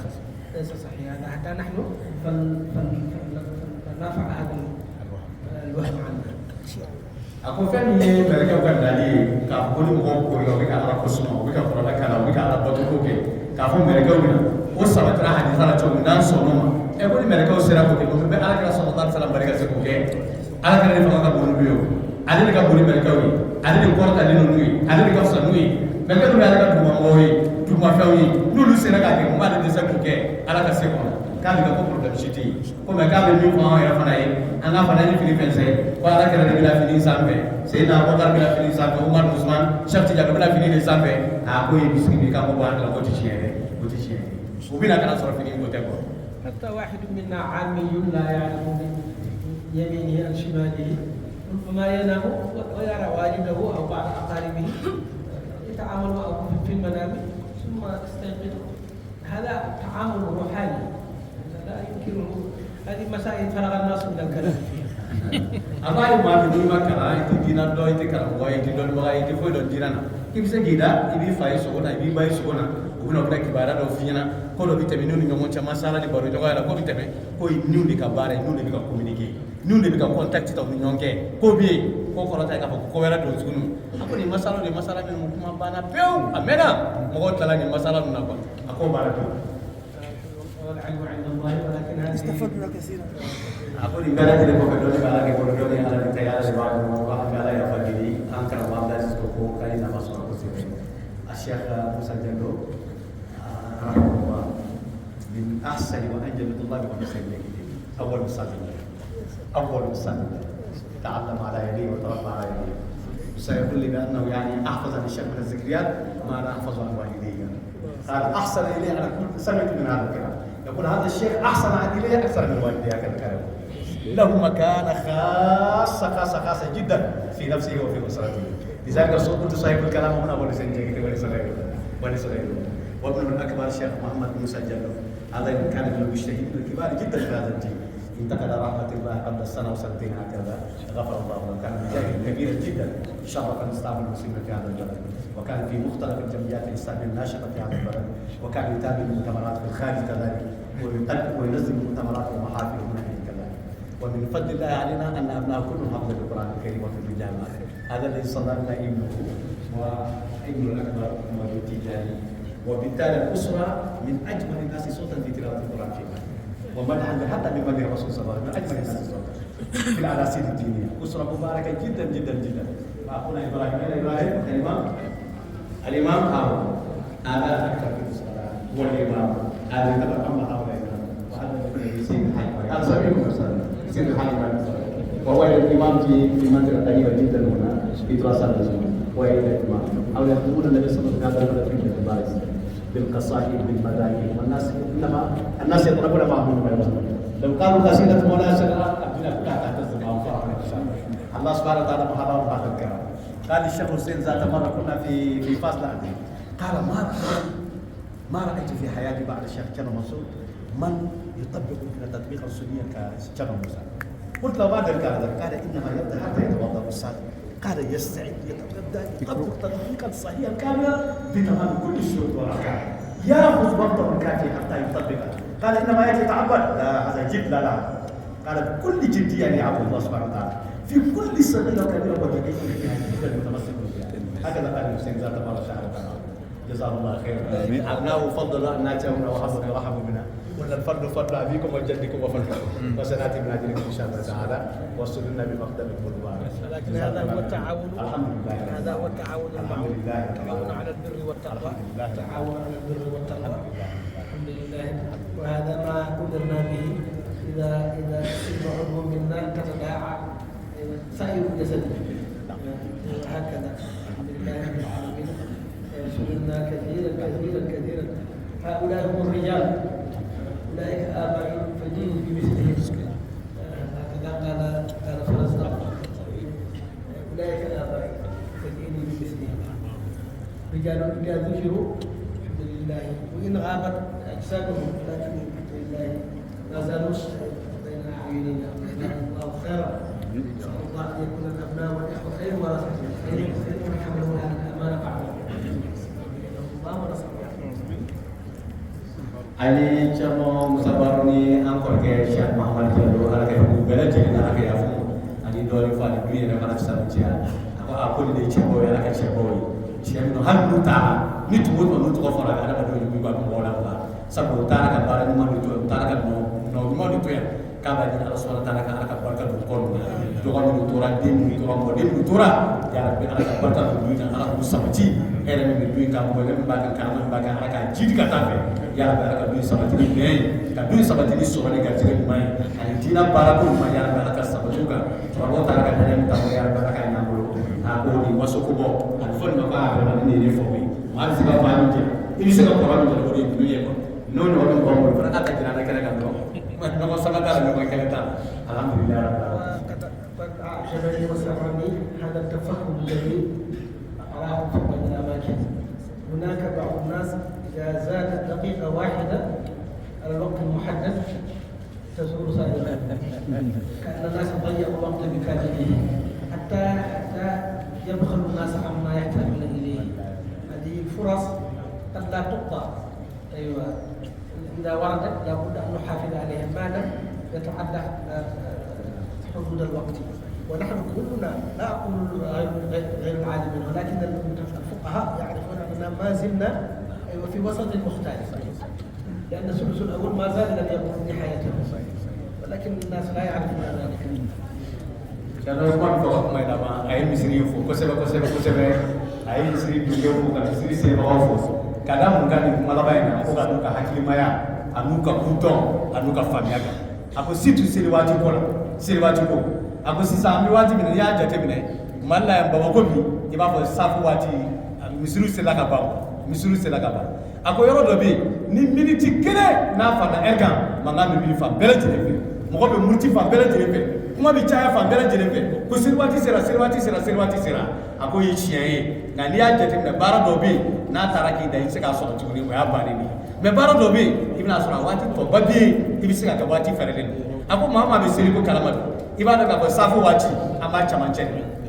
هذا حتى نحن فلنرفع هذا الوهم عنا. Aku kan ni mereka bukan dari kafun mo ko yo ka ala kusuma o ka fara kana o ka ala batu ko ke kafun mereka wina o sama tra hadis ala to nan so no e ko ni mereka o sera ko ke ko be ala ka sallallahu alaihi wasallam barika se ko ke ala ka ni fanga ka bonu biyo ala ni ka bonu mereka wi ala ni ko ta ni no wi ala ni ka sa wi mereka no ala ka duma moyi duma fawi no lu sera ka ke ma de se ko ke ala ka se ko ka ni ka ko problem shiti ko me ka be mi ko ya fana yi anga fana ni fili fense ko ala ka de bila fili sambe Sayyidina Abu Bakar bila fili sambe Umar Usman Syekh Tijaga bila fili sambe aku yi biskini ka mo ba la ko ti chere ubina kana sura fili ko tego حتى واحد منا عامي لا يعلم من يمينه عن شماله ربما ينام ويرى والده او بعض اقاربه يتعامل معه في المنام ثم يستيقظ. هذا تعامل روحاني لا يمكنه. هذه مسائل فرغ الناس من الكلام فيها. apa yang mau di makara itu dinan do itu kalau mau itu do mau itu foi do dinan ibi se gida ibi fai so na ibi bai so na uno kra kibara do fina ko do vitaminu ni ngomo chama sala ni baro jogo ala ko vitame ko nu di kabara nu di ka communiquer nu di ka contact ta ni nyonke ko bi ko ko ta ka ko wera do sunu ako ni masala ni kuma bana peu amena mo tala ni masala na ko ako bara do والعلم عند الله ولكن هذه استفدنا كثيرا. Aku di mana tidak boleh doni ala ke boleh doni ala di tayar di bawah rumah ala ya fadili angkara wabda soko kali nama soal kusir Asyik Musa Jando rahmatullah min ahsani wa anjabullah wa nasayyid awal musallin تعلم على يديه وتربى على يديه وسيقول لي بانه يعني احفظ عن الشيخ من الذكريات ما انا احفظ عن والديه قال احسن اليه انا كنت سمعت من هذا الكلام يقول هذا الشيخ احسن عن اليه اكثر من والديه هكذا الكلام له مكانة خاصة جدا في نفسه وفي أسرته. لذلك كنت صاحب الكلام هنا ولسنجك ولسنجك وابن الأكبر الشيخ محمد موسى جلو هذا كان من المجتهدين الكبار جدا في هذا الدين. انتقل رحمة الله قبل السنة وسنتين هكذا غفر الله له كان مجاهد كبير جدا شرف الإسلام المسلمين في هذا البلد وكان في مختلف الجمعيات الإسلامية الناشطة في هذا البلد وكان يتابع المؤتمرات في الخارج كذلك وينظم مؤتمرات ومحافل هنا كذلك. ومن فضل الله علينا أن أبناء كلهم حفظوا القرآن الكريم وفي الجامعة. هذا الذي صدرنا ابنه وابن الأكبر موجود تجاري، وبالتالي الأسرة من أجمل الناس صوتا في تلاوة القرآن في مصر، ومدحا حتى بمدح الرسول صلى الله عليه وسلم من أجمل الناس صوتا في الأراضي الدينية. أسرة مباركة جدا جدا جدا. أخونا إبراهيم الإمام هارون هذا أكثر في الصلاة والإمام هذا تبقى هؤلاء وهذا الذي سيد الحاج هذا سبيلكم سيد الحاج وهو الإمام في منطقة قريبة جدا هنا في دراسات الزمن، وهو الإمام أو يخدمون النبي صلى الله عليه وسلم في البارز بالقصائد بالمدائن، والناس إنما الناس يضربون معهم ما يوصلون. لو قالوا قصيدة مولانا سيدنا عبد الله كلها تعتز معهم فرحا الله سبحانه وتعالى محرم بعد الكرام. قال الشيخ حسين ذات مرة كنا في فاصلة عندي، قال ما رأيت في حياتي بعد الشيخ كان منصور من يطبق تطبيقا سنيا كشيخ موسى. قلت له بعد الكلام قال إنما يبدأ حتى يتوضأ الصلاة، قال يستعد يتبدأ يطبق تطبيقا صحيحا كاملا بتمام كل الشروط والأركان، يأخذ وقته الكافي حتى يطبقه. قال إنما يأتي يتعبد، لا هذا جد لا قال بكل جدية يعبد الله سبحانه وتعالى في كل صغيرة وكبيرة وجديد فيها جدا متمسك بها. هكذا قال الحسين ذات مرة شعر جزاه الله خيرا. أبناء فضل ناتهم وحفظوا ورحموا بنا، ولا الفضل فضل أبيكم وجدكم وفضلكم، وسنأتي من أجلكم إن شاء الله تعالى وصلنا بمقدمكم المبارك. لكن هذا هو التعاون. الحمد لله. هذا هو التعاون. الحمد لله. التعاون على البر والتقوى. التعاون على البر والتقوى. الحمد لله. وهذا ما أمرنا به. إذا سلم عضو منا تتداعى سائر الجسد. وهكذا الحمد لله رب العالمين. سئلنا كثيرا. هؤلاء هم الرجال، أولئك آبائي فجئوا بمثلهم. هكذا قال فلسطين، أولئك آبائي فجئني بمثلهم. رجال إذا ذكروا الحمد لله وإن غابت أجسامهم لكن الحمد لله ما زالوا بين أعيننا. جزاهم الله خيرا. نسأل الله أن يكون الأبناء والإخوة خير ورثة خير من حملوا هذه الأمانة بعد الله ونسأل Ali Chamo Musabaruni Angkor ke Syekh Muhammad Jallo ala ke bela jadi na ke afu ani doli fa ni duye na kana sabcia ako ni chebo ala ke chebo chemo hanu ta ni tu mo tu ko fara ala do ni ba ko wala ba sabu ta ka bara ni mo tu ta ka no mo ni tu ya ka ba ni Allah Subhanahu wa taala ka barka do ko do ko ni tu ra din tu ra mo din tu ra ya rabbi ala ka barka do ni ala ku sabci era ni duye ka mo le ba ka ala ka jidi ka ta ya rabbi ala duye sabati ni ne ka duye sabati ni so ne ga jige mai ani dina baraku ma ya rabbi ala ka sabatu ka wa ta ka ne ta ya rabbi ala ka na mo ako ni wasokubo al fon ma ba ba ni ne fo mi ma si ba ba ni je ini se ka ko ba ni ko ni duye ko no no ko mo fa ta jina na kala ka no ma ko sama ta no ka ta alhamdulillah قد أعجبني وسرني هذا التفهم الذي أراه في بعض الأماكن. هناك بعض الناس إذا زادت دقيقة واحدة على الوقت المحدد تزول سائرا، كأن الناس ضيعوا الوقت بكامله حتى يبخل الناس عما يحتاجون إليه. هذه الفرص قد لا تقطع. أيوة، إذا وردت لابد أن نحافظ عليها ما لم يتعدى حدود الوقت. ونحن كلنا لا أقول غير العالمين، ولكن الفقهاء يعرفون أننا ما زلنا في وسط مختلف، لأن الثلث الأول ما زال لم يكن نهايته، ولكن الناس لا يعرفون ذلك. Karena Usman kau main nama air misri ufo, kau sebe air misri dunia ufo, kan misri sebe ufo. Kadang mungkin malah bayar, aku kan muka hakili maya, anuka kutong, anuka famiaga. Aku situ siliwati ko. Aku sisa mi wati mina ya jate mina. Malla yang bawa kopi, iba fo safu wati misri selaka ba. Aku yoro dobi ni miniti kene na fana ergan manga mi fa bela jelefe. Mo ko be murti fa bela jelefe. Kuma bi caya fa bela jelefe. Ko silwati sera. Aku yi chiye na ni ya jate mina bara dobi na taraki da yise ka so tuguni o ya bani ni. Me bara dobi ibna sura wati to babi ibise ka wati ferelen. Aku mama be seri ko kalamad. Ibada ka safu wati ama chamanche.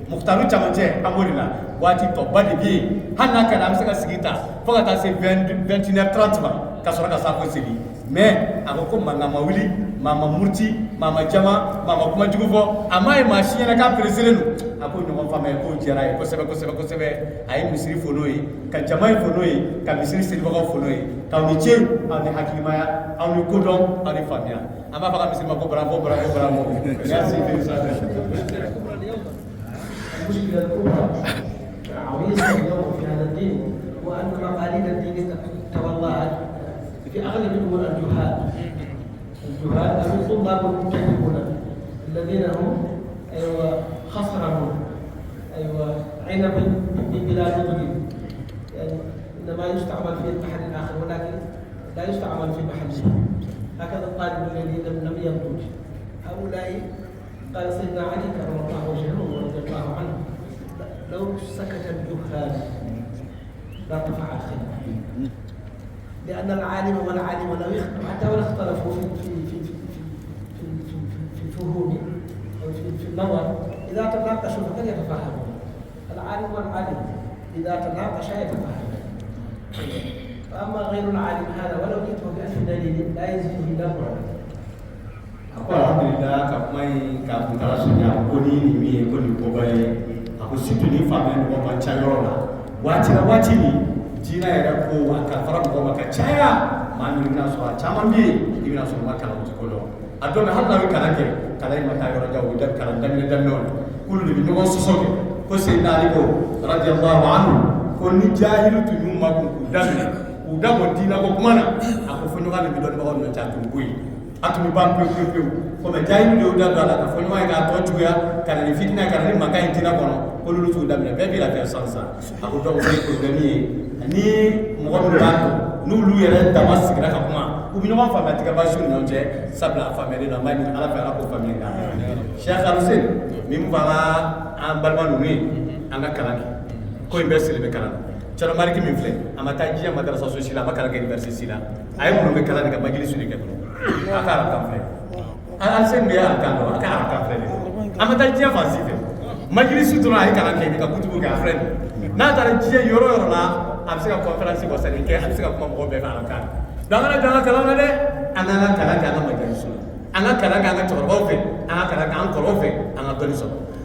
Mukhtaru chamanche amorina wati to badi bi hanna kana amsaka sigita foka ta se 21h30 ka sura ka safu sigi mais ako ko manga mawili mama murti mama jama mama kuma jugu fo ama e machine na ka president ako no fama e ko jara e ko sebe ay misri fono yi ka jama e fono yi ka misri sel bako fono yi ka ni che ani hakima ya ani kodon ani famia ama baka misri mako bravo merci المشكلة الكبرى عويصة اليوم في هذا الدين هو أن مقاليد الدين تولات في أغلب الدول الجهال هم طلاب المبتدئون الذين هم خسرهم عنب بلا نضج يعني إنما يستعمل في المحل الآخر ولكن لا يستعمل في محله هكذا الطالب الذي لم ينضج هؤلاء قال سيدنا علي كرم الله وجهه ورضي الله عنه لو سكت الجهال لارتفع الخلاف لأن العالم والعالم حتى ولو اختلفوا في الفهوم أو في النظر إذا تناقشوا فقد يتفاهمون العالم والعالم إذا تناقشا يتفاهمون فأما غير العالم هذا ولو جئته بألف دليل لا يزيده إلا بعدا ako alhamdulillah ka mai ka mutara sunya ko ni mi ko ni ko bare ako situ ni fa men ko man chayoro la wati ni jina ya ko aka faram ko maka chaya man ni na so chama bi ni na so maka la ko do adon halla wi kana ke kala ma ta yoro jaw da kala dan non kullu bi no so soke ko sayyidina ali ko radiyallahu anhu ko ni jahilu tu nyum ma ko da mo dina ko kumana ako fo nyoga ni do ba on cha tu bui atumi bam pe ko me jayi do da da ka fo nyuma ga to tuya kana ni fitna kana ni maka intina kono ko lulu tu da me be la fer sansa ako do ko problemi ni mo ko ba to nulu yere damasik na ka kuma u bi nyuma fa ma tika ba shun no je sabla fa me na mani ala fa ko fa me na cheikh al-hussein mi mu bala an balma ni anga kala ko investir be kala chalo mariki mi fle amata jiya madrasa social makala ke university sila ay mo be kala daga majlis ni ke akara kafre al-sen biya akando akara kafre amata jiya fasife majlis sutura ay kala ke ka kutubu ga friend na tara jiya yoro la absika conference ko sani ke absika kuma mo be kala kan dangana kala na de anana kala ga majlis anga kala ga to ro fe anga kala ga ko fe anga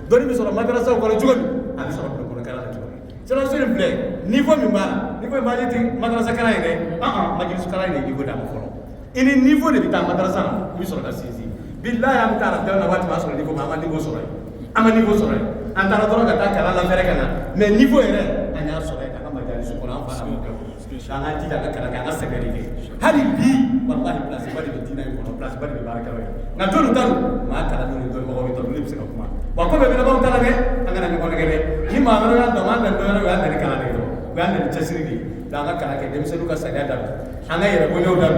doni mi so madrasa ko jugon abi so ko kala to sera sur le play niveau mi mala niveau majiti madrasa kala ine majlis kala ine niveau da mo folo ini niveau de bita madrasa mi so da sisi billahi am tara da na wati ma so niveau ma niveau so ama niveau so antara doro ga ta kala la fere kana mais niveau ere anya so da ka majalis ko na fa am ko shanga ti da kala ka segari ke hali bi wallahi place badi be dina ko place badi be baraka we na tolu talu ma kala no do mo ko to lip se ko kuma wa ko be be ba tala ke anga na ko ngere ni ma no ya do man da do ya da kala ne do ya da chasiri ni da anga kala ke dem se luka sa da anga yere ko nyow da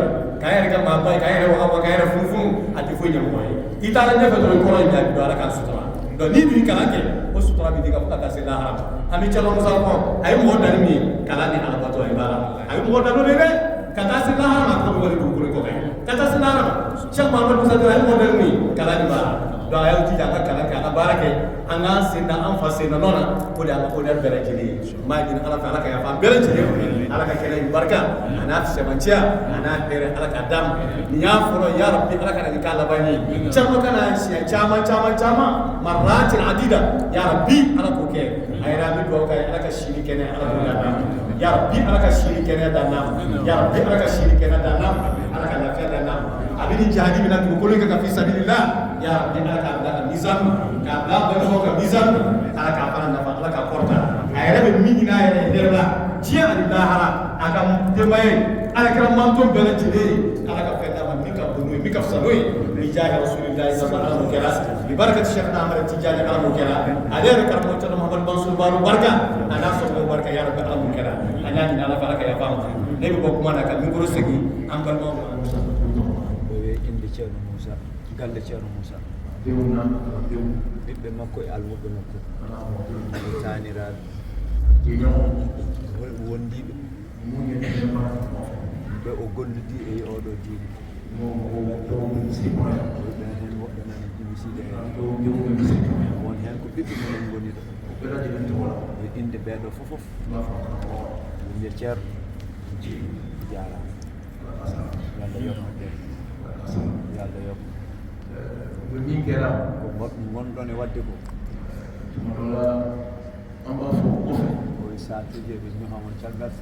ka yere ka ma ba ka yere wa ka yere funfun ati fo nyam ko itala ne fa do ko ro ya do ala ka sutura do ni ni kala ke o sutura bi diga fuka se la haram ami chalo mo sa ko ay mo da ni kala ni ala ba to ay bala ay mo da do be kata se la haram ko wali ko ko kata se la haram cheikh mamadou musa ay mo da ni kala ni bala do ay uti janga kala ka barake anga sinda am fasina nona ko da ko da bere jini ma din ala fa ala ka ya fa bere jini ala ka kele barka ana se mancha ana tere ala ka dam ni ya furo ya rabbi ala ka ni kala bani chama kana si chama maratin adida ya rabbi ala ko ke ay rabbi do ka ala ka shiri kene ala ko da ya rabbi ala ka shiri kene da nam ya rabbi ala ka shiri kene da nam ala ka lafiya da nam abini jihadi bina ko ka fi sabilillah ya rabbi ala ka da nizam ka da ba ka nizam ala ka fara na ala ka porta ay rabbi mi na ya derla jiya alilahara aka demaye ala kira manton bele jide ala ka feta ma mika bunu mika sanoi li jahi rasulillahi sallallahu alaihi wasallam bi barakati shaykh Ahmad Tijani ala mukera ale re karmo tan Muhammad Mansur baru barka ana so ko barka ya rabbi ala mukera ana ni ala baraka ya fam ne bi bokku mana ka mi goro segi am bal mo Musa indi Ceerno Musa galle Ceerno Musa dewna dew bibbe makko e almubbe makko taniraɓe jeño wondiɓe ɓe o golludi e oɗo diine ɓen hen woɓɓe nana jimiside won hen ko ɓiɓɓe minen goni ɗo e inde ɓeɗo fofof wonde ceerno jarama yalla yokka den yalla yokka ɓe min kera ko gonɗon e wadde ko moɗola amba fo ofe o satije ɓe ñohamon caggat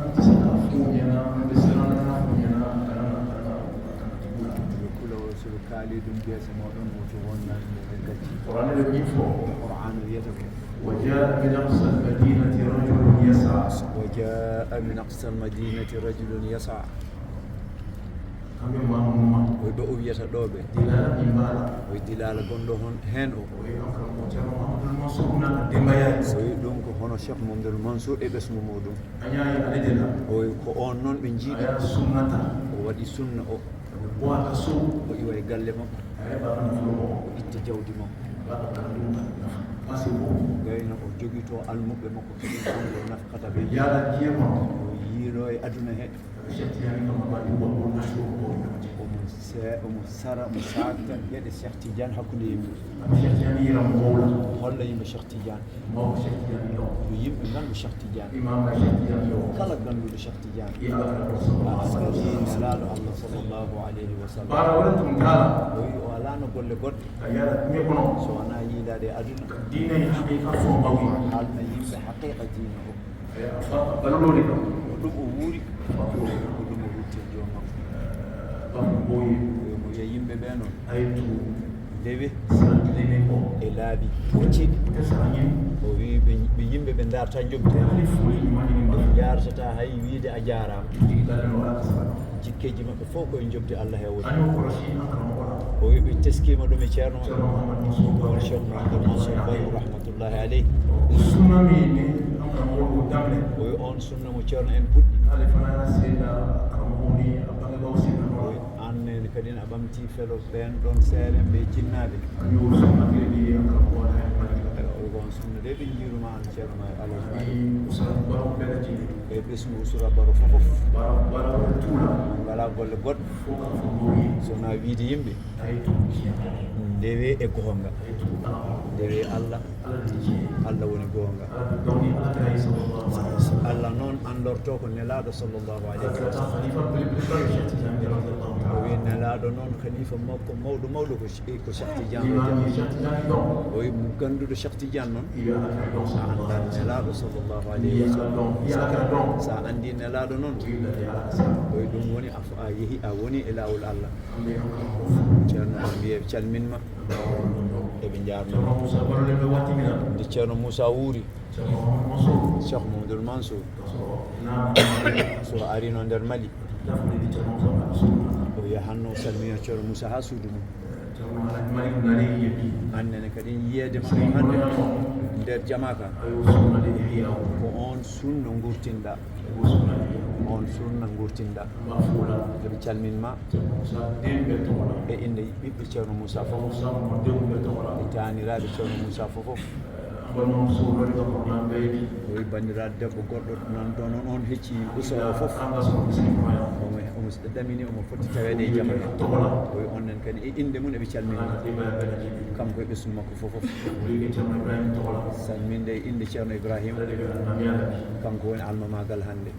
anti saka fuñena ɓe seranana fuñena ɓe kula soro kaali ɗum gueese moɗon woto wonnan ɓe gacci qur'an ɓe min fo qur'an wiyata ko وجاء من أقصى المدينة رجل يسعى وجاء من أقصى المدينة رجل يسعى kamɓe mamuma ويبقى ويتا دوبه dilala ɗimbala وي دلالة gondo hon hen o oyi ankara mo ceerno mahamadou mansour naka dimbayani so wi ɗum ko hono cheikh momdel mansour e ɓesgu muɗum a ñaayi aladela o wi ko on noon ɓe a jiiɗi yaa sunnata o waɗi sunna o ɓowata sow o iwa e galle makko a heɓata nafulumo o itta jawdi makko waɗa kanndum pasi o gayno o jogito almuɓe makko kadi ɗo nafkata ɓe yaada jiyema o yiilo e aduna he cettiyani kama mbaɗi woɓɓo nafo omo sara omo sakta gueɗe cheikh tidiane hakkude yimɓe am cettiyani yiram mowla holla yimɓe cheikh tidiane mawko cettiyani yo yo yimɓe gandu cheikh tidiane imama cettiyani yo kala ganduɗo cheikh tidiane yaɗata ɗo sallallahu alaihi wa sallam nelaɗo allah sallllahu alayhi wa sallam bara waɗa tum kala o wi o alano golle goɗɗe a yaɗa ɗume kono so wona yiilade e aduna diine haqiqa fo mbawi haalna yimɓe haqiqa diina o balolode kam ko ɗum o wuuri ko ɗum o wurtir jomakko bam ɓooyi mo wiya yimɓe ɓe noon aytu dewe santene ko e laabi kocciɗi tesañin o wi ɓe yimɓe ɓe darta jobde ali fuuli imani mbawi jartata hay wiide a jarama jiɗaɗen waɗa kasara jikkeji maɓɓe fof koye jobde allah he woni ani o ko rasi ankara waɗa o wi ɓe teskima ɗum e ceerno ceerno mahamad mansour on bawe cheikh mahamadou mansour bayo rahmatullahi aleyh sunnami ni ankara woɗo damle o wi on sunna mo ceerno en puɗɗi ale fana seeɗa karam oni a bange ɓaw sinnanoɗa annene kadi a ɓamti felo ɓen ɗon seeren ɓe jinnaɓe ani o sunnabire ɗi ankara waɗa hen mbaɗi o wi kon sunna de ɓe jiiruma an ceerno ma alaji ani usara baro ɓeɗati e ɓesgu usura baro fofof bara tuula ngala golle goɗɗo fof kam fo mbawi sowona wiide yimɓe aytu kiyata ndewe e goonga aytu ɗawa ndewe allah ala tiji allah woni goonga ala dawni ala tawi sallallahu alaihi wa sallam allah noon andorto ko nelaɗo sallllahu alayhi wa sallam ta khalifa bil shatijani radiyallahu o ta'ala wi nelaɗo noon khalifa makko mawɗo mawɗo ko cheikh tidiane imam shatijani don o wi mo ganduɗo cheikh tidiane noon iya ala don sa sallallahu andan alaihi wa sallam nelaɗo sallllahu alayhi wa iya sallam don iya ala don sa andi nelaɗo noon illa ya ala sa o wi ɗum woni a yeehi a woni e lawol allah ambe ko ceerno o mbiye calminma eɓe jarno ceerno Moussa Balde ɓe wattimina nde ceerno moussa wuuri ceerno Mahamadou Mansour cheikh mamadou mansour so na so arino nder mali dafne di ceerno Moussa Mansour o wiya hanno o salmina ceerno moussa ha suudu mum ceerno Alhaji Malik nani yebi annene kadi yiyede ma sey ɗo hande hande nder jama ka ayo sunna de ihya ko on sunna gurtinɗa ayo sunna de on sunna gurtinɗa ma fula eɓe calminma ceerno Moussa dembe to wala e inde ɓiɓɓe ceerno moussa fofof Moussa mo dembe to wala e taniraɓe ceerno moussa fofof bonno so woni ko nan baydi o wi bandiraɗo debbo goɗɗo nan ɗo noon on hecci uso o fof anga so muslima ya omo damini omo foti tawede e jama to wala o wi onnen kadi e inde mum eɓe calminma ana de ba be kanko e ɓesgu makko fofof wi ceerno Ibrahim to wala salminde e inde ceerno ibrahima de nam ya kanko woni almamagal hannde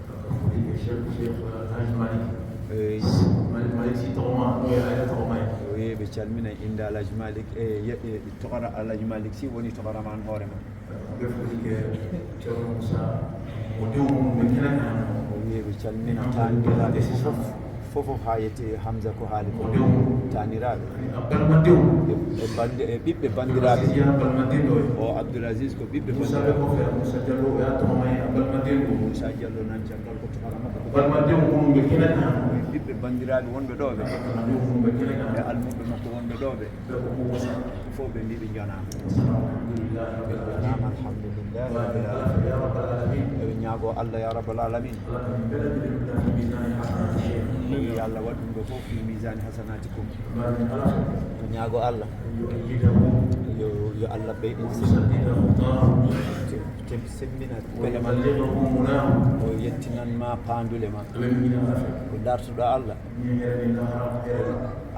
Cheikh Alhaji Malik Malik si to ma no ya ala to ma o wi ɓe calmina inde alaji malik e tokora alaji malik si woni tokorama an hoorema be foti ke ceerno Moussa o dew mum be kala kan o wi ɓe calmina taniraɓe fofof ha yetti hamsa ko haali ko taniraɓe abbal ma dew e bande e ɓiɓɓe bandiraɓe ya abbal ma dew o abdoul asis ko ɓiɓɓe Moussa be ko fe Moussa Diallo ya to ma abbal ma dew moussa diallo nan caggal ko tokora makko abbal ma dew mum be kala kan ɓiɓɓe bandiraɓe wonɓe ɗo ɓe dew mum be kala e kan almuɓe makko wonɓe ɗo ɓe be ko Moussa fof ɓe mbi ɓe jonama alhamdulillah rabbil alamin jonama alhamdulillahi wa rabbil alamin ya rabbal alamin eɓe ñaago allah ya rabbal alamin Allah kan bela bil mizan hasanati yo allah waɗ ɗum ɗo fof fi misani hasanatikum man ala ko ñaago allah yuqidahu yo allah ɓeyɗin musaddida khutahu semmina wa pele ma yuballighuhu munahu o yettinanma paandule ma min afi ko dartuɗo allah ni yerde haram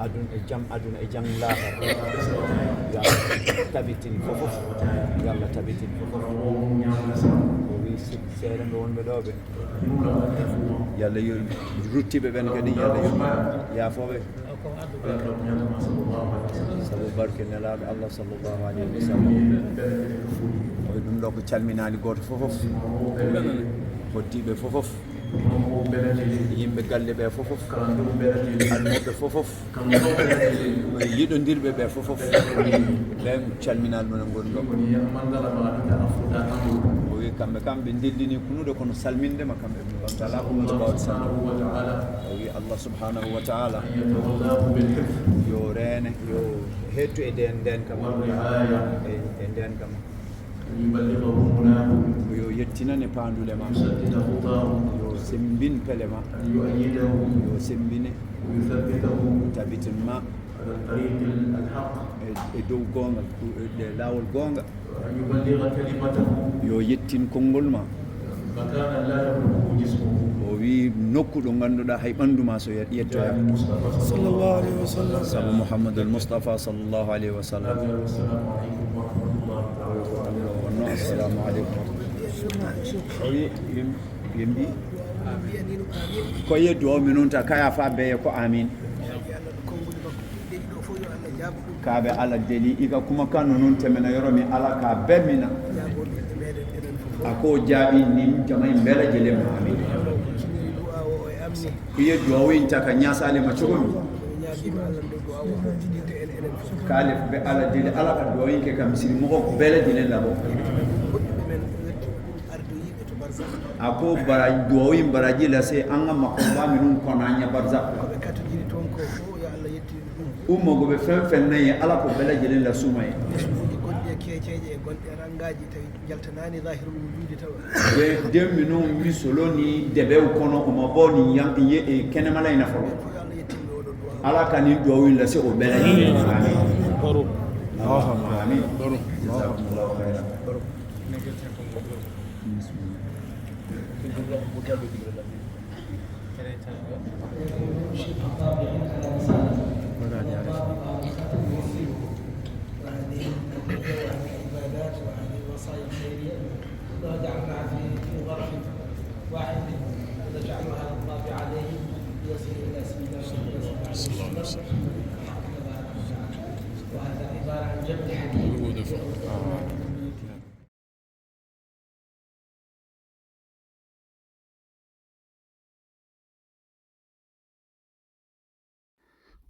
aduna e jaam aduna e jaam laahara yo allah tabitin fofof yo allah tabitin fofof o wi seeɗa ɓe wonɓe ɗo ɓe yo Allah ruttiɓe ɓen kadi yo Allah yaafoɓe sabu barke nelaɗo Allah sallllahu alayhi wa sallam oy ɗum ɗo ko calminali goto fofof hoddiɓe fofof yimɓe galle ɓe fofof almuɓe fofof yiɗodirɓe ɓe fofof ɓen calminal mumen goni ɗo o wi kamɓe dillini kunude kono salmindema kamɓe ɓe ala ko muto mbawde salde o wi Allah subhanahu wa taala yo reene yo hettu e nden kam e nden kam yo yettinane pandule ma yo sembin pele ma yo sembine tabitin ma e dow gongal e lawol gonga yo yettin konngol ma o wi nokku ɗo ganduɗa hay ɓandu ma so yettoya sallallahu alayhi wa sallam sabu Muhammadul Mustafa sallallahu alayhi wa sallam wonno assalamu aleykum o wi yembi ko yeddu o mi noon ta kaya fa beye ko amin kaɓe ala deli ika kuma kanno noon temena yoromi ala ka bemmina ako jaaɓi nin jamay mbela jelema amin yeddu o winta ka ñasalema cogomi kale ɓe ala deli ala ka doyinke kam siri mogo bele dile labo ako bara doyin baraji lase anga makomba minun konanya barza ummo go be fen nayi ala ko bele dile la sumay be dem minun mi solo ni debe kono o maboni yan ye e kenemala ina fo ala kani doyin lase o bele dile amin baro amin baro jazakumullahu khairan وهذا عبارة عن جبل حديد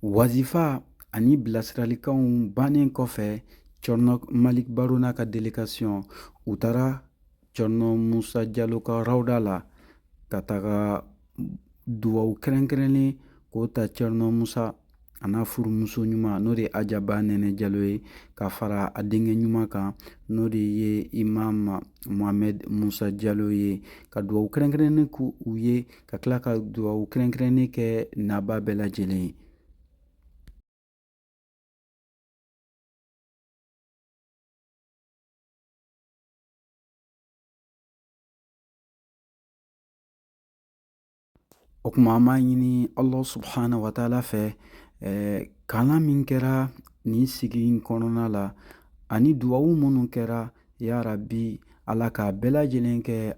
wazifa ani bilasiralikanw bannen kɔfɛ Cɔrɔnɔ Malik Baro n'a ka délégation u taara Cɔrɔnɔ Musa Jalo ka rawda la ka taga duwawu kɛrɛnkɛrɛnlen k'o ta Cɔrɔnɔ Musa a n'a furumuso ɲuman n'o de ye Ajaba Nɛnɛ Jalo ye ka fara a denkɛ ɲuman kan n'o de ye Imam Mohamed Musa Jalo ye ka duwawu kɛrɛnkɛrɛnnen k'u ye ka tila ka duwawu kɛrɛnkɛrɛnnen kɛ naba bɛɛ lajɛlen ye. O kuma an b'a ɲini Allah subhanahu wa ta'ala fɛ kalan min kɛra nin sigi in kɔnɔna la ani duwawu minnu kɛra ya Rabbi ala k'a bɛɛ lajɛlen kɛ